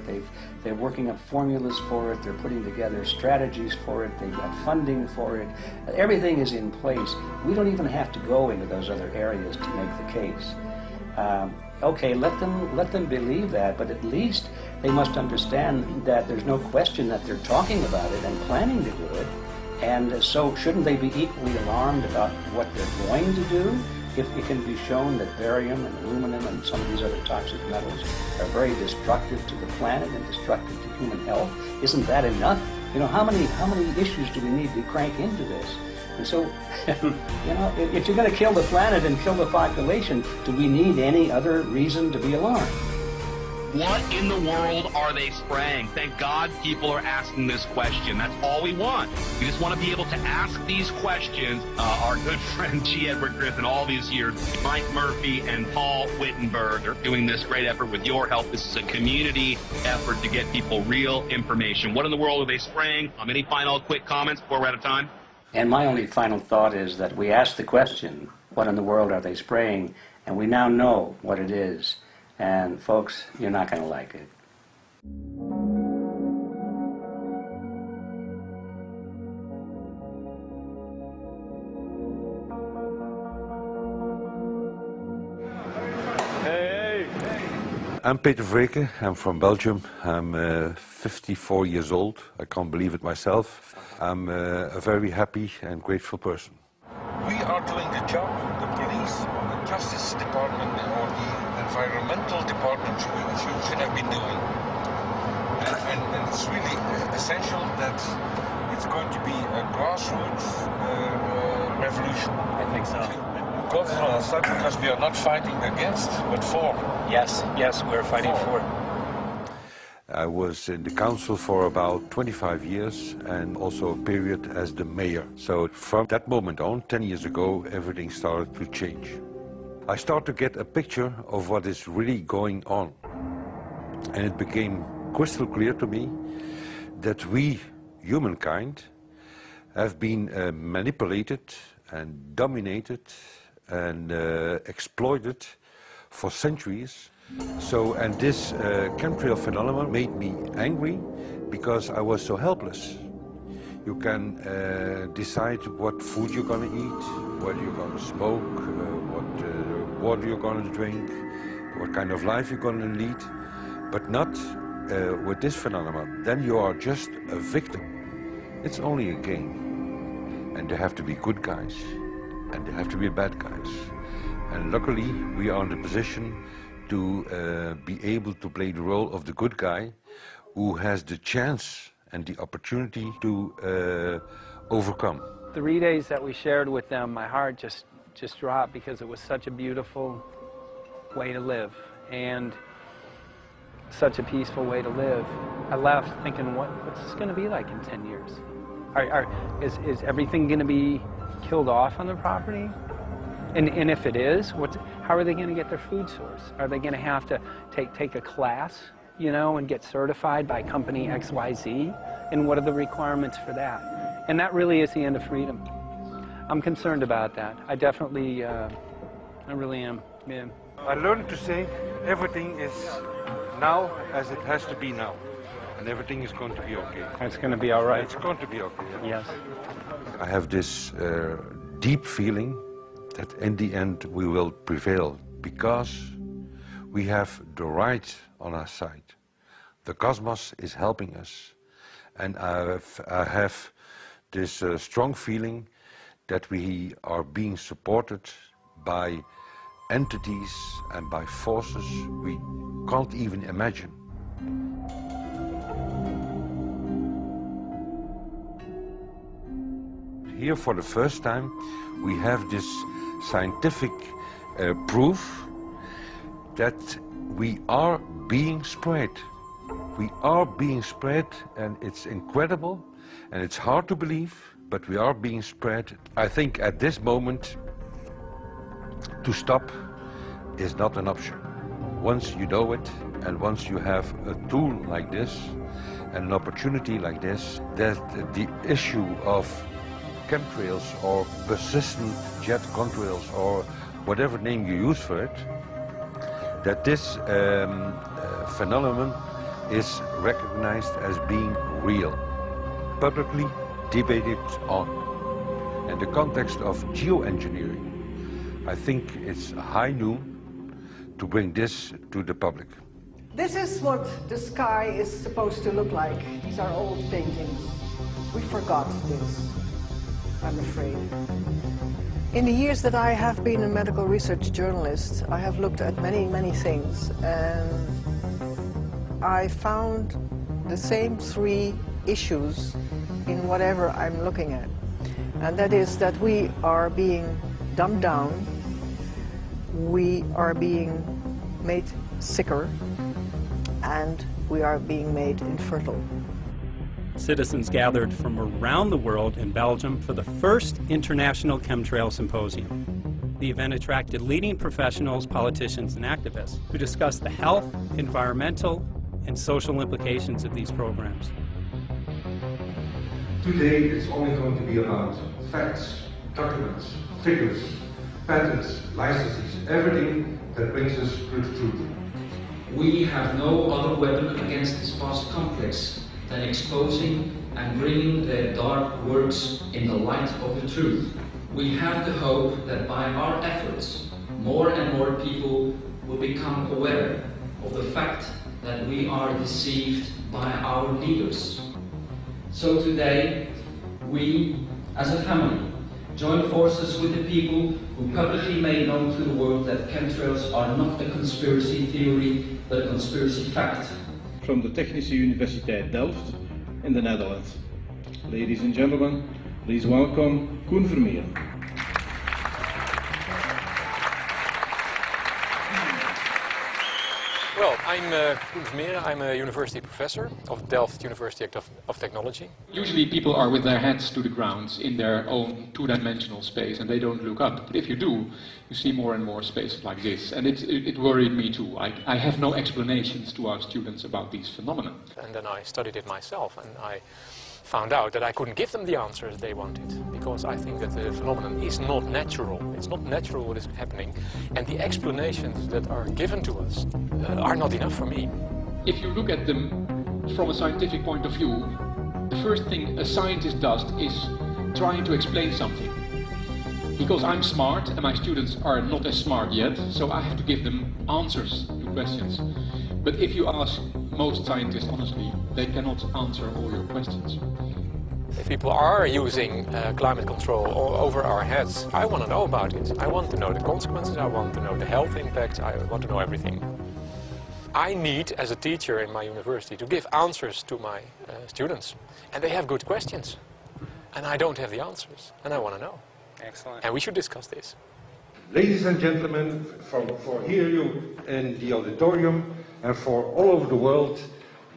They're working up formulas for it. They're putting together strategies for it. They've got funding for it. Everything is in place. We don't even have to go into those other areas to make the case. Okay, let them believe that, but at least they must understand that there's no question that they're talking about it and planning to do it. And so shouldn't they be equally alarmed about what they're going to do if it can be shown that barium and aluminum and some of these other toxic metals are very destructive to the planet and destructive to human health? Isn't that enough? You know, how many issues do we need to crank into this? And so, you know, if you're going to kill the planet and kill the population, do we need any other reason to be alarmed? What in the world are they spraying? Thank God people are asking this question. That's all we want. We just want to be able to ask these questions. Our good friend G. Edward Griffin, all these years, Mike Murphy and Paul Wittenberger are doing this great effort with your help. This is a community effort to get people real information. What in the world are they spraying? Any final quick comments before we're out of time? And my only final thought is that we asked the question, what in the world are they spraying? And we now know what it is. And folks, you're not going to like it. Hey! I'm Peter Vreke. I'm from Belgium. I'm 54 years old. I can't believe it myself. I'm a very happy and grateful person. We are doing the job the police, the Justice Department, or the Environmental Department should have been doing. And it's really essential that it's going to be a grassroots revolution. I think so. Because we are not fighting against, but for. Yes, we're fighting for. I was in the council for about 25 years and also a period as the mayor. So from that moment on, 10 years ago, everything started to change. I start to get a picture of what is really going on. And it became crystal clear to me that we, humankind, have been manipulated and dominated and exploited for centuries. So, and this chemtrail phenomenon made me angry because I was so helpless. You can decide what food you're going to eat, what you're going to smoke, what water you're going to drink, what kind of life you're going to lead, but not with this phenomenon. Then you are just a victim. It's only a game. And there have to be good guys, and there have to be bad guys. And luckily, we are in the position to be able to play the role of the good guy who has the chance and the opportunity to overcome. 3 days that we shared with them, my heart just dropped because it was such a beautiful way to live and such a peaceful way to live. I left thinking, what's this going to be like in 10 years? Is everything going to be killed off on the property? And if it is, how are they going to get their food source? Are they going to have to take a class, you know, and get certified by company XYZ? And what are the requirements for that? And that really is the end of freedom. I'm concerned about that. I definitely, I really am, yeah. I learned to say everything is now as it has to be now. And everything is going to be okay. It's going to be all right. It's going to be okay. Yes. I have this deep feeling that in the end we will prevail because we have the right on our side. The cosmos is helping us. And I have this strong feeling that we are being supported by entities and by forces we can't even imagine. Here for the first time we have this scientific proof that we are being spread. We are being spread, and it's incredible and it's hard to believe, but we are being spread. I think at this moment to stop is not an option. Once you know it and once you have a tool like this and an opportunity like this, that the issue of chemtrails or persistent jet contrails or whatever name you use for it, that this phenomenon is recognized as being real, publicly debated on. In the context of geoengineering, I think it's high noon to bring this to the public. This is what the sky is supposed to look like. These are old paintings. We forgot this, I'm afraid. In the years that I have been a medical research journalist, I have looked at many things, and I found the same three issues in whatever I'm looking at. And that is that we are being dumbed down, we are being made sicker, and we are being made infertile. Citizens gathered from around the world in Belgium for the first International Chemtrail Symposium. The event attracted leading professionals, politicians, and activists who discussed the health, environmental, and social implications of these programs. Today it's only going to be about facts, documents, figures, patents, licenses, everything that brings us to the truth. We have no other weapon against this vast complex than exposing and bringing their dark works in the light of the truth. We have the hope that by our efforts, more and more people will become aware of the fact that we are deceived by our leaders. So today, we, as a family, join forces with the people who publicly made known to the world that chemtrails are not a conspiracy theory, but a conspiracy fact. From the Technische Universiteit Delft in the Netherlands. Ladies and gentlemen, please welcome Koen Vermeer. Well, I'm Koen Vermeeren. I'm a university professor of Delft University of Technology. Usually people are with their heads to the ground in their own two-dimensional space and they don't look up. But if you do, you see more and more spaces like this. And it worried me too. I have no explanations to our students about these phenomena. And then I studied it myself and I found out that I couldn't give them the answers they wanted, because I think that the phenomenon is not natural. It's not natural what is happening, and the explanations that are given to us are not enough for me. If you look at them from a scientific point of view, the first thing a scientist does is trying to explain something. Because I'm smart and my students are not as smart yet, so I have to give them answers to questions. But if you ask most scientists honestly, they cannot answer all your questions. If people are using climate control over our heads, I want to know about it. I want to know the consequences, I want to know the health impacts, I want to know everything. I need, as a teacher in my university, to give answers to my students. And they have good questions. And I don't have the answers. And I want to know. Excellent. And we should discuss this. Ladies and gentlemen, for here you in the auditorium and for all over the world,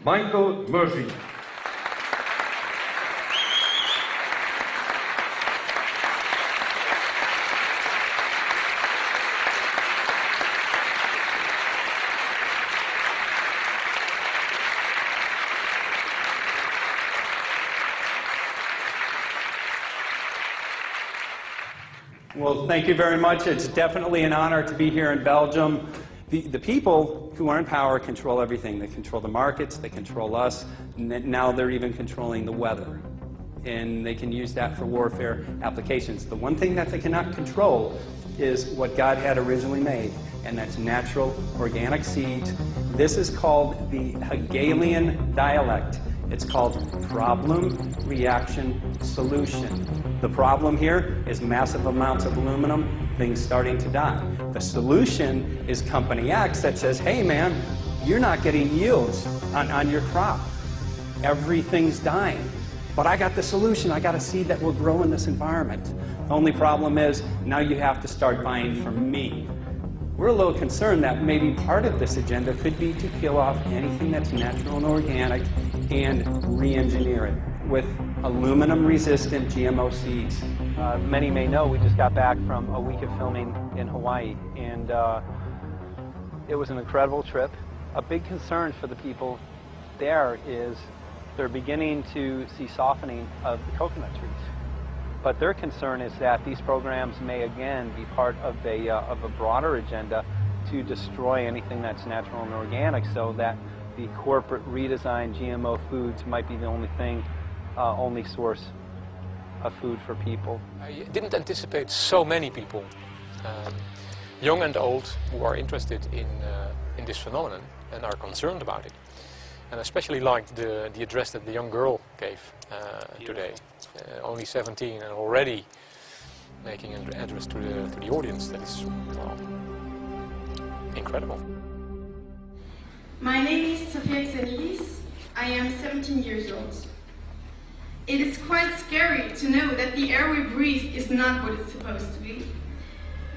Michael Murphy. Well, thank you very much. It's definitely an honor to be here in Belgium. The people who are in power control everything. They control the markets, they control us, and now they're even controlling the weather. And they can use that for warfare applications. The one thing that they cannot control is what God had originally made, and that's natural organic seeds. This is called the Hegelian dialect. It's called problem, reaction, solution. The problem here is massive amounts of aluminum, things starting to die. The solution is company X that says, hey man, you're not getting yields on your crop. Everything's dying. But I got the solution. I got a seed that will grow in this environment. The only problem is now you have to start buying from me. We're a little concerned that maybe part of this agenda could be to kill off anything that's natural and organic and re-engineer it with aluminum-resistant GMO seeds. Many may know we just got back from a week of filming in Hawaii, and it was an incredible trip. A big concern for the people there is they're beginning to see softening of the coconut trees. But their concern is that these programs may again be part of a broader agenda to destroy anything that's natural and organic, so that the corporate redesigned GMO foods might be the only source of food for people. I didn't anticipate so many people, young and old, who are interested in this phenomenon and are concerned about it. And I especially liked the address that the young girl gave today. Only 17 and already making an address to the audience. That is, well, incredible. My name is Sofia Xenidis. I am 17 years old. It is quite scary to know that the air we breathe is not what it's supposed to be.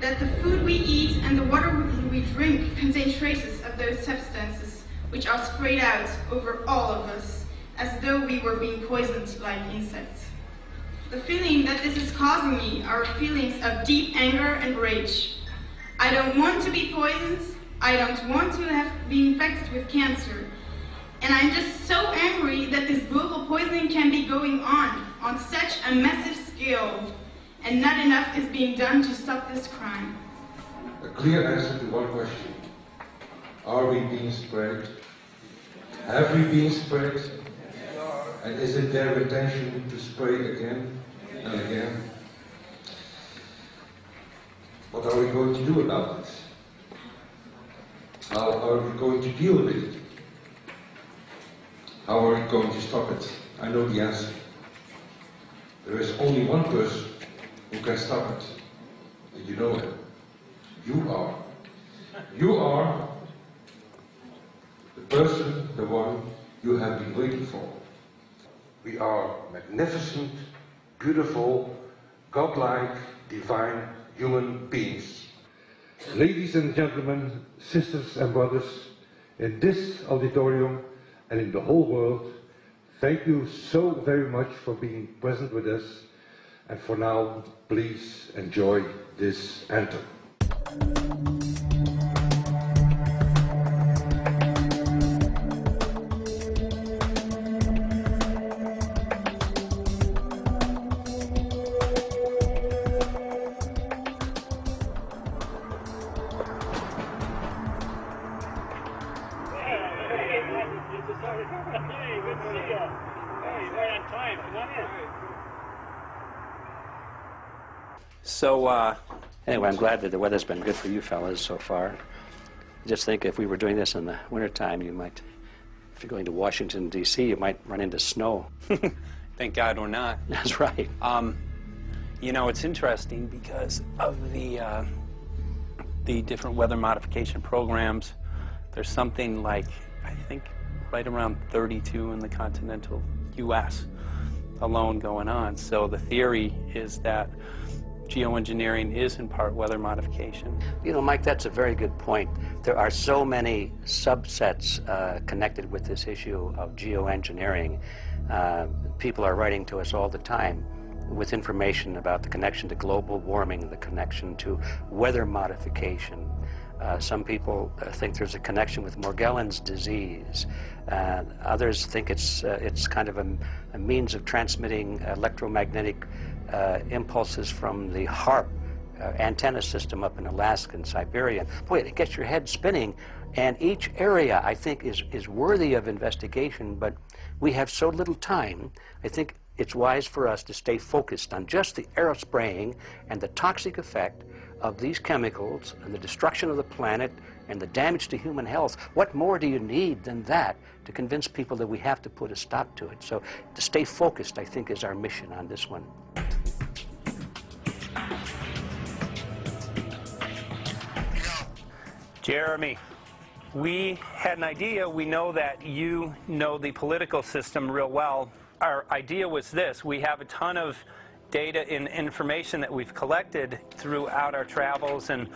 That the food we eat and the water we drink contain traces of those substances which are sprayed out over all of us, as though we were being poisoned like insects. The feeling that this is causing me are feelings of deep anger and rage. I don't want to be poisoned, I don't want to be infected with cancer, and I'm just so angry that this global poisoning can be going on such a massive scale, and not enough is being done to stop this crime. A clear answer to one question. Are we being sprayed? Have we been sprayed? And is it their intention to spray again and again? What are we going to do about it? How are we going to deal with it? How are we going to stop it? I know the answer. There is only one person who can stop it. And you know him. You are. You are the person, the one you have been waiting for. We are magnificent, beautiful, godlike, divine human beings. Ladies and gentlemen, sisters and brothers, in this auditorium and in the whole world, thank you so very much for being present with us. And for now, please enjoy this anthem. So, anyway, I'm glad that the weather's been good for you fellas so far. Just think if we were doing this in the wintertime, you might, if you're going to Washington, D.C., you might run into snow. Thank God we're not. That's right. You know, it's interesting because of the different weather modification programs. There's something like, I think, right around 32 in the continental U.S. alone going on. So the theory is that geoengineering is in part weather modification. You know, Mike, that's a very good point. There are so many subsets connected with this issue of geoengineering. People are writing to us all the time with information about the connection to global warming, the connection to weather modification. Some people think there's a connection with Morgellons disease. Others think it's kind of a means of transmitting electromagnetic impulses from the HARP antenna system up in Alaska and Siberia. Boy, it gets your head spinning. And each area, I think, is worthy of investigation, but we have so little time. I think it's wise for us to stay focused on just the aerospraying and the toxic effect of these chemicals and the destruction of the planet and the damage to human health. What more do you need than that to convince people that we have to put a stop to it? So to stay focused, I think, is our mission on this one. Jeremy, we had an idea. We know that you know the political system real well. Our idea was this. We have a ton of data and information that we've collected throughout our travels, and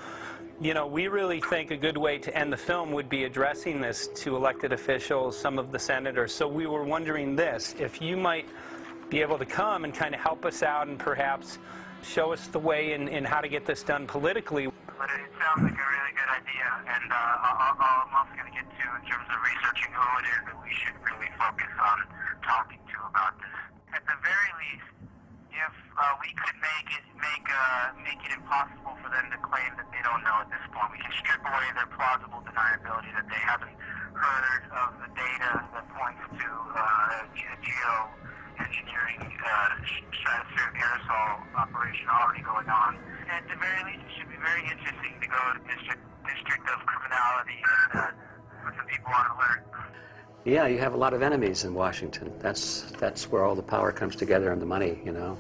you know, we really think a good way to end the film would be addressing this to elected officials, some of the senators. So we were wondering this, if you might be able to come and kind of help us out and perhaps show us the way in how to get this done politically. But it sounds like a really good idea, and I'm also going to get to, in terms of researching who it is that we should really focus on talking to about this. At the very least, if we could make it impossible for them to claim that they don't know at this point, we can strip away their plausible deniability that they haven't heard of the data that points to geoengineering stratospheric aerosol operation already going on. At the very least, it should be very interesting to go to District of Criminality and put some people on alert. Yeah, you have a lot of enemies in Washington. That's where all the power comes together and the money, you know.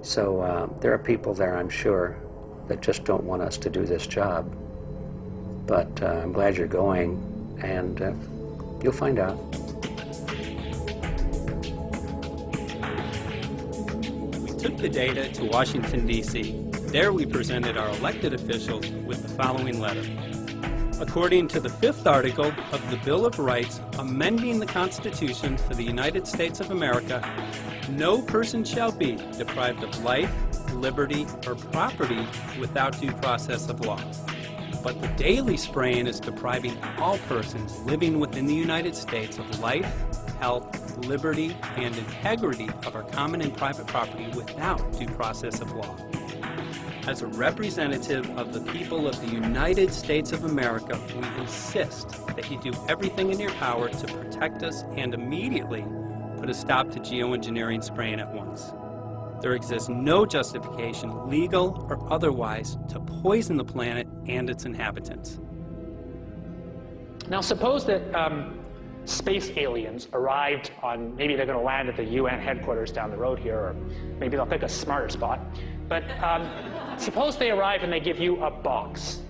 So there are people there, I'm sure, that just don't want us to do this job. But I'm glad you're going, and you'll find out. We took the data to Washington, D.C. There we presented our elected officials with the following letter. According to the 5th article of the Bill of Rights amending the Constitution for the United States of America, no person shall be deprived of life, liberty, or property without due process of law. But the daily spraying is depriving all persons living within the United States of life, health, liberty, and integrity of our common and private property without due process of law. As a representative of the people of the United States of America, we insist that you do everything in your power to protect us and immediately put a stop to geoengineering spraying at once. There exists no justification, legal or otherwise, to poison the planet and its inhabitants. Now suppose that space aliens arrived on, maybe they're going to land at the UN headquarters down the road here, or maybe they'll pick a smarter spot. But suppose they arrive and they give you a box,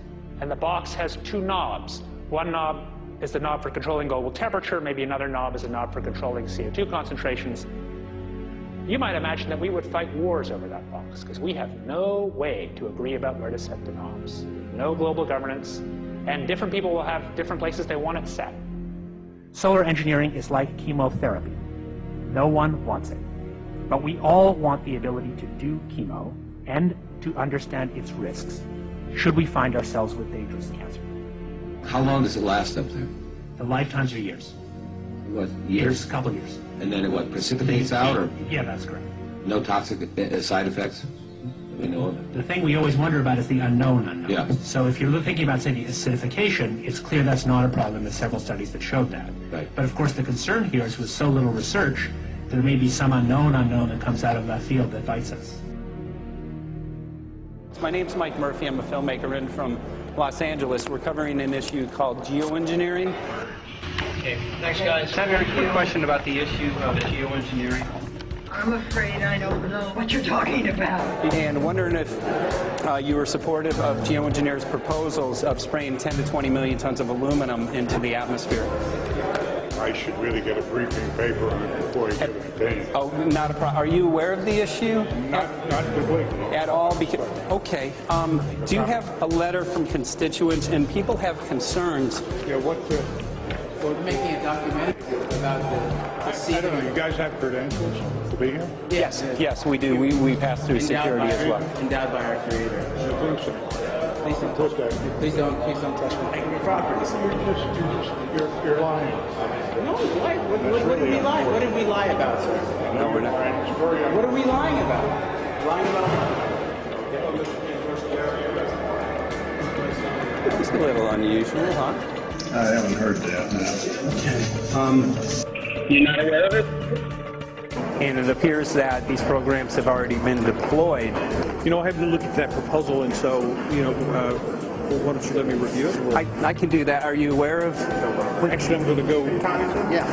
and the box has 2 knobs. One knob is the knob for controlling global temperature, maybe another knob is a knob for controlling CO2 concentrations. You might imagine that we would fight wars over that box, because we have no way to agree about where to set the knobs. No global governance, and different people will have different places they want it set. Solar engineering is like chemotherapy. No one wants it. But we all want the ability to do chemo and to understand its risks should we find ourselves with dangerous cancer. How long does it last up there? The lifetimes are years. What, years? A couple years. And then it what, precipitates out, or Yeah, that's correct. no toxic side effects? We know of? The thing we always wonder about is the unknown. Yeah. So if you're thinking about, say, the acidification, it's clear that's not a problem. There's several studies that showed that. Right. But of course the concern here is with so little research, there may be some unknown that comes out of that field that bites us. My name's Mike Murphy. I'm a filmmaker in from Los Angeles. We're covering an issue called geoengineering. Okay, thanks guys. I have a quick question about the issue of geoengineering. I'm afraid I don't know what you're talking about. And wondering if you were supportive of geoengineers' proposals of spraying 10 to 20 million tons of aluminum into the atmosphere. I should really get a briefing paper on it before you give an opinion. Oh, not a problem. Are you aware of the issue? Not completely. At all? Because, okay. Do you have a letter from constituents, and people have concerns? Yeah, We're making a documentary about the I don't know, you guys have credentials to be here? Yes, yes, we do. We pass through security as well. Endowed by our creator. Please don't touch Please don't touch my property. You're lying. No, what did we lie? What did we lie about, sir? No, we're not. What are we lying about? Lying about It's a little unusual, huh? I haven't heard that. Okay. You're not aware of it? And it appears that these programs have already been deployed. You know, I haven't looked at that proposal, and so, you know, why don't you let me review it? I can do that. Are you aware of? Actually, I'm going to go. Yeah.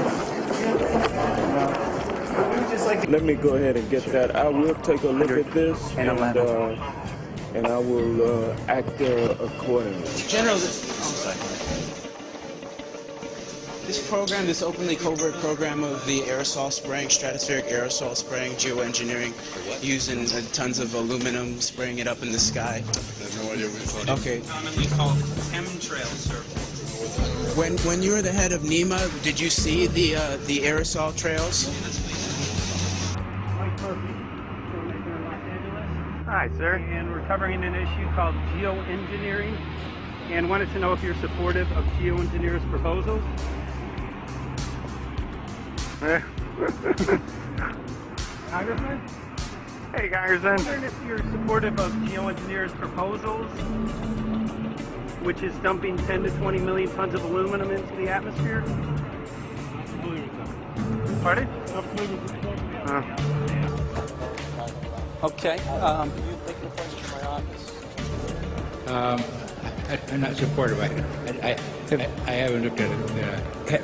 Let me go ahead and get that. I will take a look at this, and I will act accordingly. General, this program, this openly covert program of the aerosol spraying, stratospheric aerosol spraying, geoengineering, using tons of aluminum, spraying it up in the sky. I have no idea what you're talking about. Okay. Commonly called chemtrails, sir. When you were the head of NEMA, did you see the aerosol trails? Mike Murphy, filmmaker in Los Angeles. Hi, sir. And we're covering an issue called geoengineering, and wanted to know if you're supportive of geoengineers' proposals. Congressman? Hey, Congressman. I'm wondering if you're supportive of geoengineers' proposals, which is dumping 10 to 20 million tons of aluminum into the atmosphere. Pardon? Okay. I'm not supportive. I haven't looked at it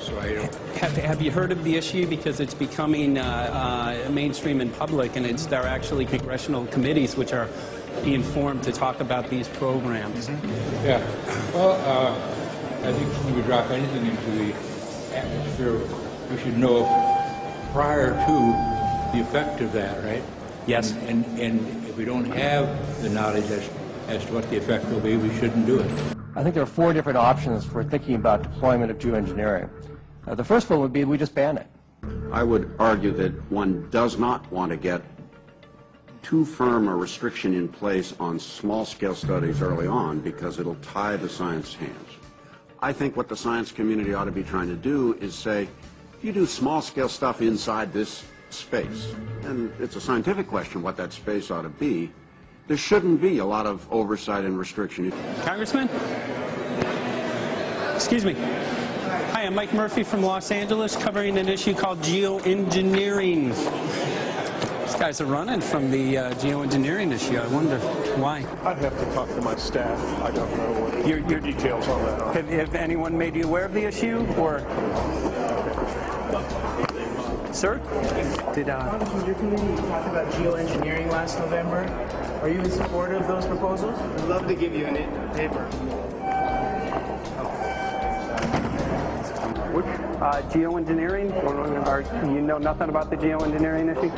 so I don't. Have you heard of the issue? Because it's becoming mainstream in public, and there are actually congressional committees which are being formed to talk about these programs. Mm-hmm. Yeah. Well, I think when we drop anything into the atmosphere, we should know prior to the effect of that, right? Yes. And if we don't have the knowledge as to what the effect will be, we shouldn't do it. I think there are 4 different options for thinking about deployment of geoengineering. The first one would be we just ban it. I would argue that one does not want to get too firm a restriction in place on small-scale studies early on because it'll tie the science hands. I think what the science community ought to be trying to do is say, if you do small-scale stuff inside this space, and it's a scientific question what that space ought to be, there shouldn't be a lot of oversight and restriction. Congressman? Excuse me. Hi, I'm Mike Murphy from Los Angeles, covering an issue called geoengineering. These guys are running from the geoengineering issue. I wonder why. I'd have to talk to my staff. I don't know what your details on that are. Have anyone made you aware of the issue, or? Sir? Congressman, your committee talked about geoengineering last November. Are you in support of those proposals? I'd love to give you a paper. Geoengineering? Or you know nothing about the geoengineering issue?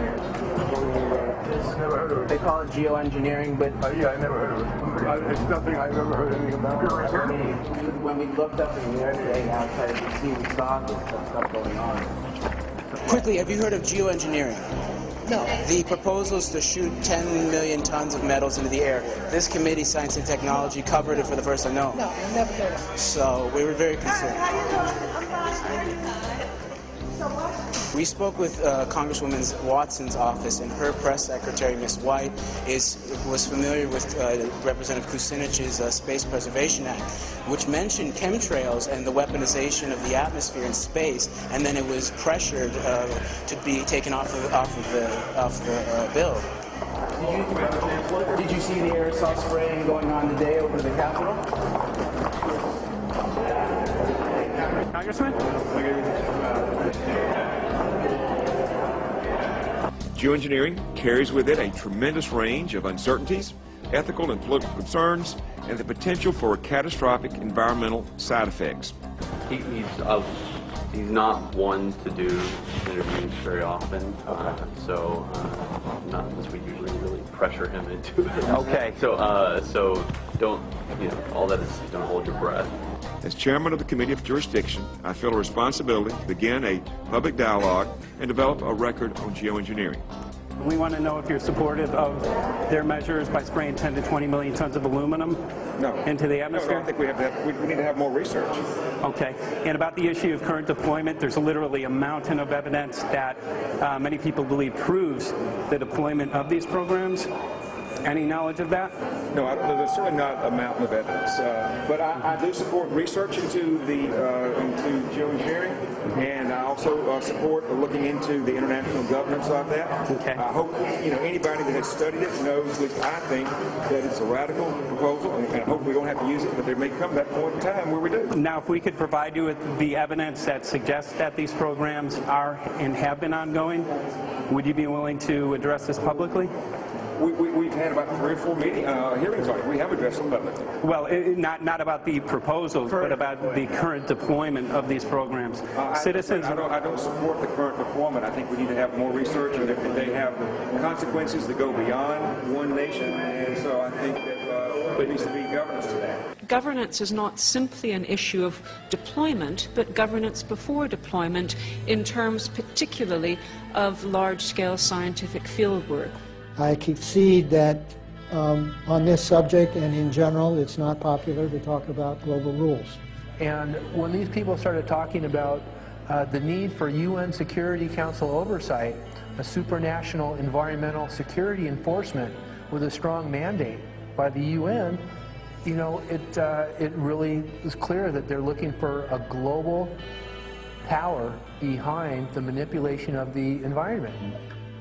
about this? Never heard of it. They call it geoengineering, but... yeah, I never heard of it. It's nothing I've ever heard anything about. When we looked up in the air today outside of the sea, we saw this stuff going on. Quickly, have you heard of geoengineering? No. The proposal is to shoot 10 million tons of metals into the air. This committee, Science and Technology, covered it for the first time. No, I've never heard of it. So we were very concerned. We spoke with Congresswoman Watson's office, and her press secretary, Ms. White, was familiar with Representative Kucinich's Space Preservation Act, which mentioned chemtrails and the weaponization of the atmosphere and space, and then it was pressured to be taken off the bill. Did you see the aerosol spraying going on today over the Capitol? Congressman? Geoengineering carries with it a tremendous range of uncertainties, ethical and political concerns, and the potential for catastrophic environmental side effects. He's not one to do interviews very often, so not unless we usually really pressure him into it. Okay. So don't, all that is, don't hold your breath. As chairman of the Committee of Jurisdiction, I feel a responsibility to begin a public dialogue and develop a record on geoengineering. We want to know if you're supportive of their measures by spraying 10 to 20 million tons of aluminum into the atmosphere? No, I think we need to have more research. Okay. And about the issue of current deployment, there's literally a mountain of evidence that many people believe proves the deployment of these programs. Any knowledge of that? No, there's certainly not a mountain of evidence. But I do support research into geoengineering, and I also support looking into the international governance of that. Okay. I hope anybody that has studied it knows that I think that it's a radical proposal, and I hope we don't have to use it, but there may come that point in time where we do. Now, if we could provide you with the evidence that suggests that these programs are and have been ongoing, would you be willing to address this publicly? We've had about 3 or 4 hearings on it. We have addressed them publicly. Well, not about the proposals, but about the current deployment of these programs. Citizens. I don't support the current deployment. I think we need to have more research, and they have consequences that go beyond one nation, and so I think that there needs to be governance to that. Governance is not simply an issue of deployment, but governance before deployment in terms particularly of large-scale scientific fieldwork. I concede that on this subject and in general, it's not popular to talk about global rules. And when these people started talking about the need for UN Security Council oversight, a supranational environmental security enforcement with a strong mandate by the UN, it really is clear that they're looking for a global power behind the manipulation of the environment.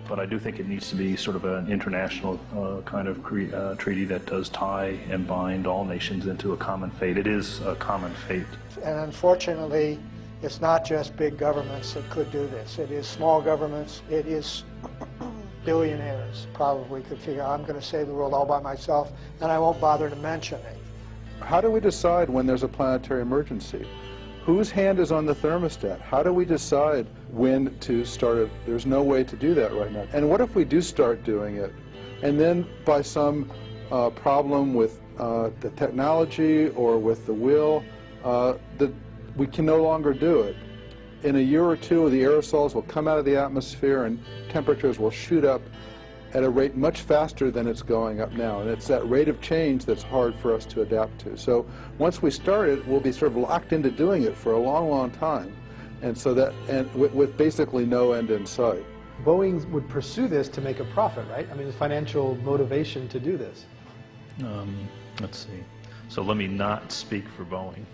But I do think it needs to be sort of an international kind of treaty that does tie and bind all nations into a common fate. It is a common fate. And unfortunately, it's not just big governments that could do this. It is small governments. It is billionaires probably could figure out, I'm going to save the world all by myself, and I won't bother to mention it. How do we decide when there's a planetary emergency? Whose hand is on the thermostat? How do we decide when to start it? There's no way to do that right now. And what if we do start doing it, and then by some problem with the technology or with the will, that we can no longer do it? In a year or two, the aerosols will come out of the atmosphere and temperatures will shoot up at a rate much faster than it's going up now. And it's that rate of change that's hard for us to adapt to. So once we start it, we'll be sort of locked into doing it for a long, long time. And so that, and with basically no end in sight. Boeing would pursue this to make a profit, right? I mean, there's financial motivation to do this. Let's see. So let me not speak for Boeing.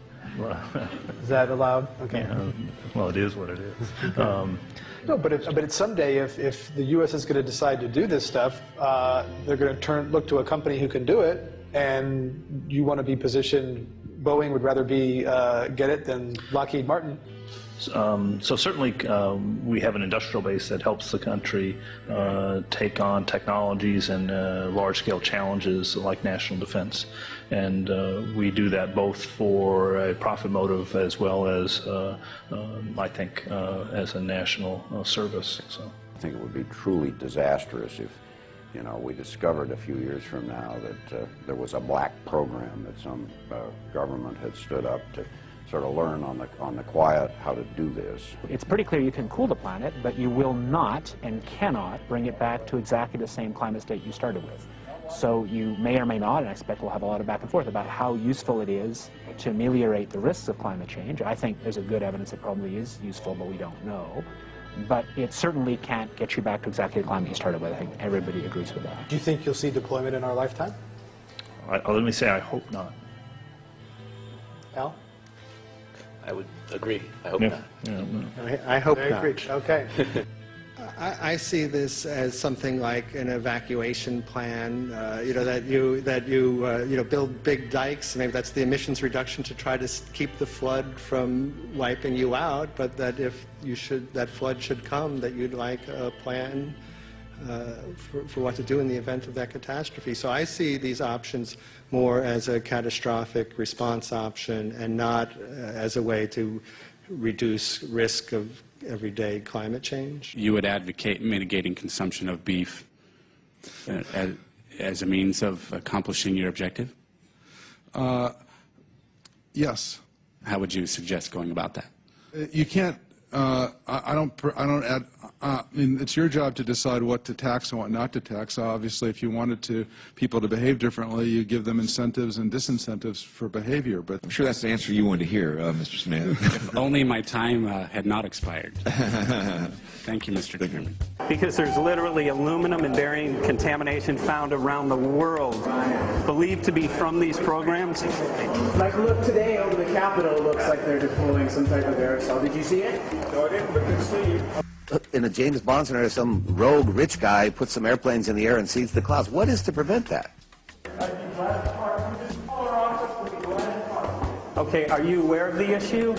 Is that allowed? Okay. Yeah, well, it is what it is. No, but it's someday if the U.S. is going to decide to do this stuff, they're going to look to a company who can do it, and you want to be positioned. Boeing would rather be get it than Lockheed Martin. So certainly we have an industrial base that helps the country take on technologies and large-scale challenges like national defense. And we do that both for a profit motive as well as, I think, as a national service. So I think it would be truly disastrous if you know, we discovered a few years from now that there was a black program that some government had stood up to sort of learn on the quiet how to do this. It's pretty clear you can cool the planet, but you will not and cannot bring it back to exactly the same climate state you started with. So you may or may not, and I expect we'll have a lot of back and forth about how useful it is to ameliorate the risks of climate change. I think there's a good evidence it probably is useful, but we don't know. But it certainly can't get you back to exactly the climate you started with. I think everybody agrees with that. Do you think you'll see deployment in our lifetime? Let me say I hope not. Al? I would agree. I hope not. Yeah. I hope not. Okay. I see this as something like an evacuation plan. You know, that you build big dikes. Maybe that's the emissions reduction to try to keep the flood from wiping you out. But that if that flood should come, that you'd like a plan for what to do in the event of that catastrophe. So I see these options more as a catastrophic response option and not as a way to reduce risk of everyday climate change. You would advocate mitigating consumption of beef as a means of accomplishing your objective? Yes. How would you suggest going about that? You can't. I mean, it's your job to decide what to tax and what not to tax. Obviously, if you wanted people to behave differently, you give them incentives and disincentives for behavior. But I'm sure that's the answer you wanted to hear, Mr. Smith. If only my time had not expired. Thank you, Mr. Chairman. Because there's literally aluminum and barium contamination found around the world, believed to be from these programs. Like, look, today over the Capitol, it looks like they're deploying some type of aerosol. Did you see it? No, I didn't, but good to see you. In a James Bond scenario, some rogue rich guy puts some airplanes in the air and seeds the clouds. What is to prevent that? Okay, are you aware of the issue?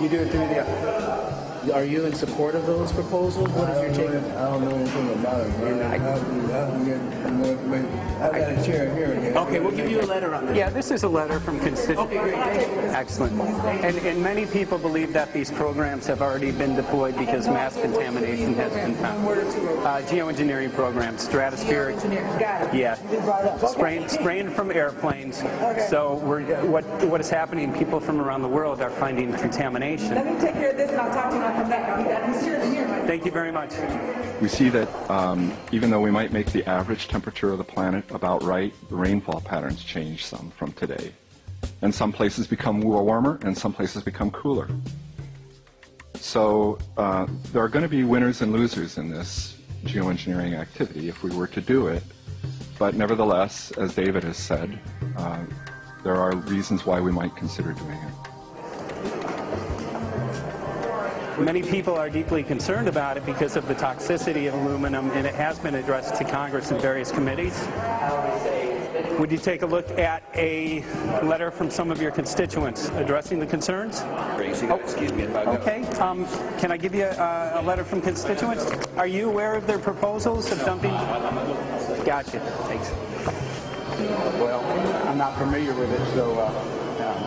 You do it through the... Are you in support of those proposals? What is your take? I don't know anything about it. I have to get more information. I've got a chair here again. Okay, we'll give you a letter on this. Yeah, this is a letter from constituents. Okay, great. Excellent. And many people believe that these programs have already been deployed because mass contamination has been found. Geoengineering programs, stratospheric. Got it. Yeah. Spraying from airplanes. Okay. So what is happening, people from around the world are finding contamination. Let me take care of this and I'll talk to you when I come back. Thank you very much. We see that even though we might make the average temperature of the planet about right, the rainfall patterns change some from today. And some places become warmer and some places become cooler. So there are going to be winners and losers in this geoengineering activity if we were to do it. But nevertheless, as David has said, there are reasons why we might consider doing it. Many people are deeply concerned about it because of the toxicity of aluminum, and it has been addressed to Congress in various committees. Would you take a look at a letter from some of your constituents addressing the concerns? Excuse me if I go. Okay. Can I give you a letter from constituents? Are you aware of their proposals of dumping? Gotcha. Thanks. Well, I'm not familiar with it, so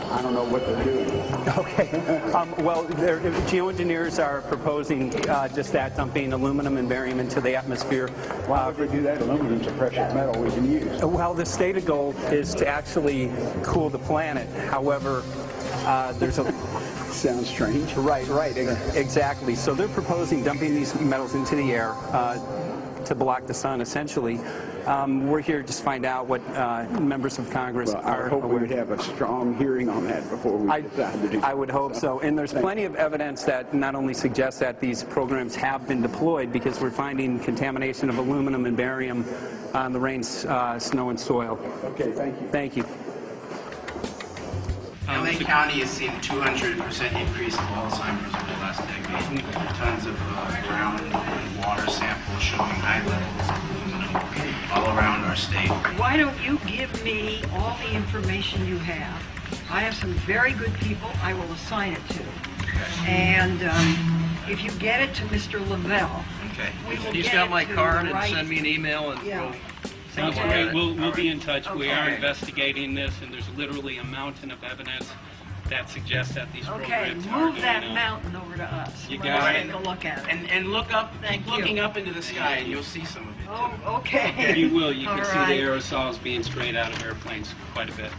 I don't know what they're doing. Okay. Well, geoengineers are proposing just that, dumping aluminum and barium into the atmosphere. Wow, if we do that, aluminum's a precious metal we can use. Well, the stated goal is to actually cool the planet. However, there's a... Sounds strange. Right, exactly. So they're proposing dumping these metals into the air to block the sun, essentially. We're here to just find out what members of Congress are. I hope we'd have a strong hearing on that before we decide to do. I would hope so. And there's plenty of evidence that not only suggests that these programs have been deployed, because we're finding contamination of aluminum and barium on the rain, snow, and soil. Okay, thank you. Thank you. LA County has seen a 200% increase of Alzheimer's over the last decade. Tons of ground and water samples showing high levels of aluminum all around our state. Why don't you give me all the information you have? I have some very good people I will assign it to. And if you get it to Mr. Lavelle, He's got my card and send me an email and Sounds great. We'll be in touch. We are investigating this, and there's literally a mountain of evidence. that suggests that these Okay, programs move that mountain over to us. You Let's got take it. a look at it. And look up, Thank keep looking you. up into the sky, and you'll see some of it. Oh, okay. You will. You All can see right. the aerosols being sprayed out of airplanes quite a bit.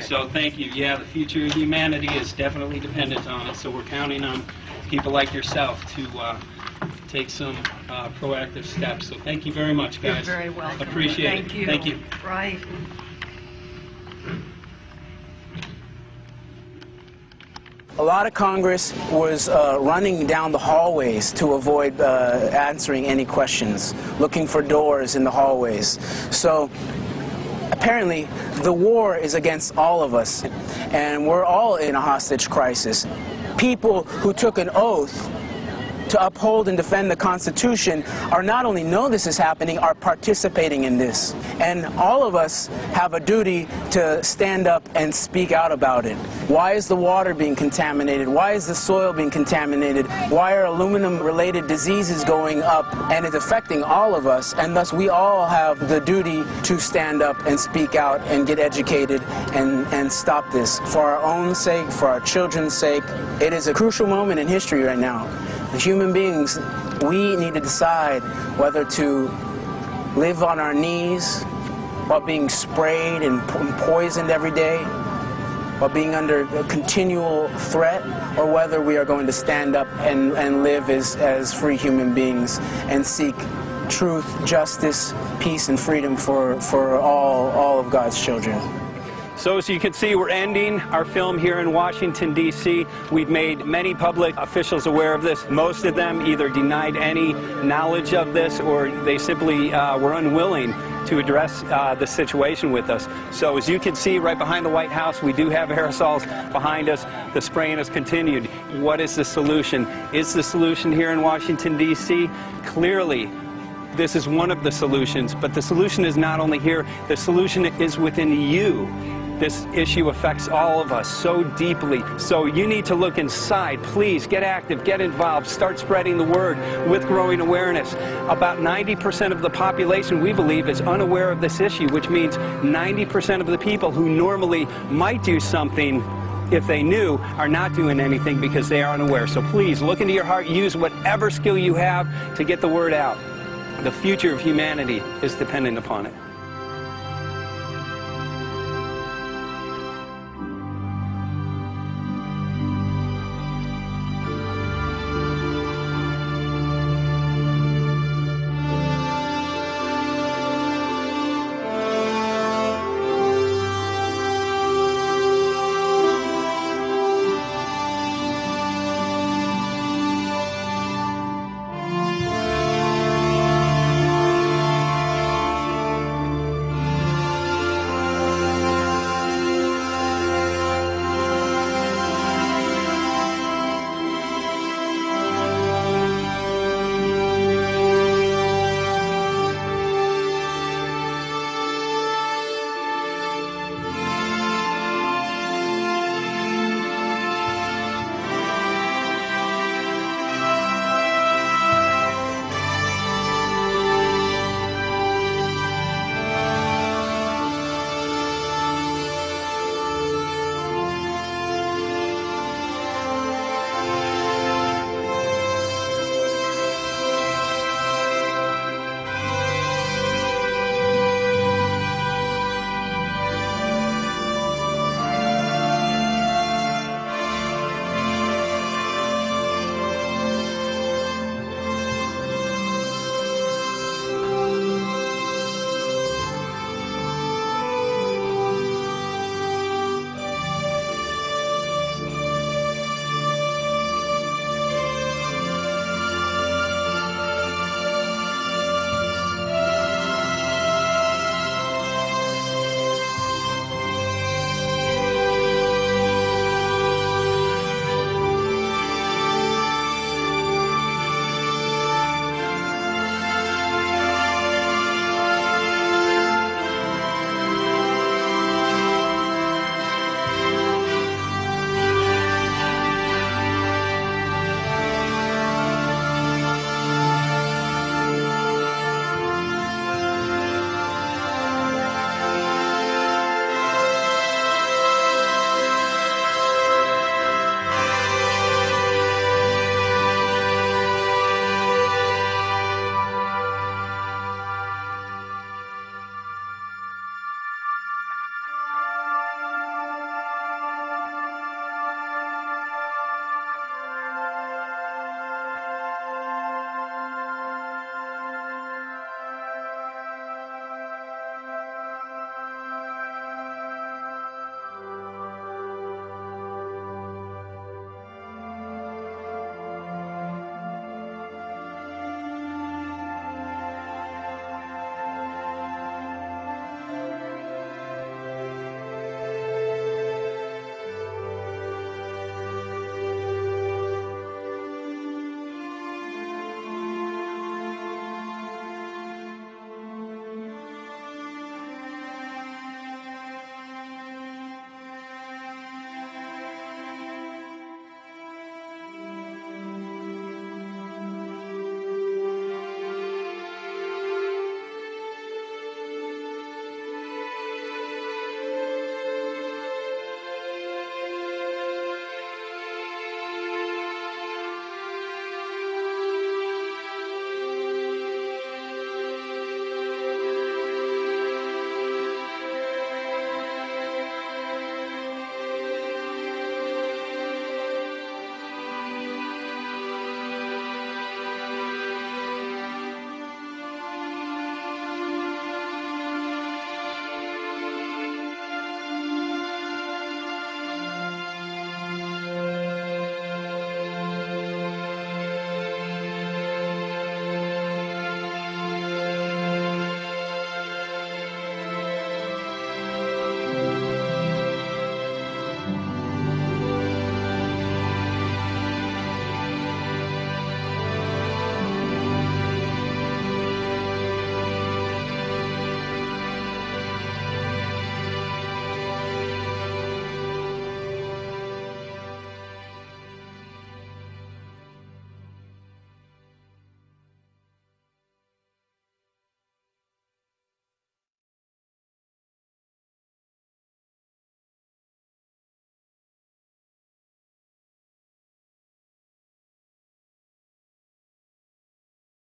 So thank you. Yeah, the future of humanity is definitely dependent on it. So we're counting on people like yourself to take some proactive steps. So thank you very much, guys. You're very welcome. Appreciate it. Thank you. Thank you. Right. A lot of Congress was running down the hallways to avoid answering any questions, looking for doors in the hallways. So apparently the war is against all of us, and we're all in a hostage crisis. People who took an oath to uphold and defend the Constitution are not only know this is happening, are participating in this. And all of us have a duty to stand up and speak out about it. Why is the water being contaminated? Why is the soil being contaminated? Why are aluminum-related diseases going up? And it's affecting all of us, and thus we all have the duty to stand up and speak out and get educated and stop this. For our own sake, for our children's sake, it is a crucial moment in history right now. As human beings, we need to decide whether to live on our knees while being sprayed and poisoned every day, while being under a continual threat, or whether we are going to stand up and live as free human beings and seek truth, justice, peace, and freedom for all of God's children. So as you can see, we're ending our film here in Washington, D.C. We've made many public officials aware of this. Most of them either denied any knowledge of this, or they simply were unwilling to address the situation with us. So as you can see right behind the White House, we do have aerosols behind us. The spraying has continued. What is the solution? Is the solution here in Washington, D.C.? Clearly, this is one of the solutions, but the solution is not only here, the solution is within you. This issue affects all of us so deeply. So you need to look inside. Please get active, get involved, start spreading the word with growing awareness. About 90% of the population, we believe, is unaware of this issue, which means 90% of the people who normally might do something if they knew are not doing anything because they are unaware. So please look into your heart, use whatever skill you have to get the word out. The future of humanity is dependent upon it.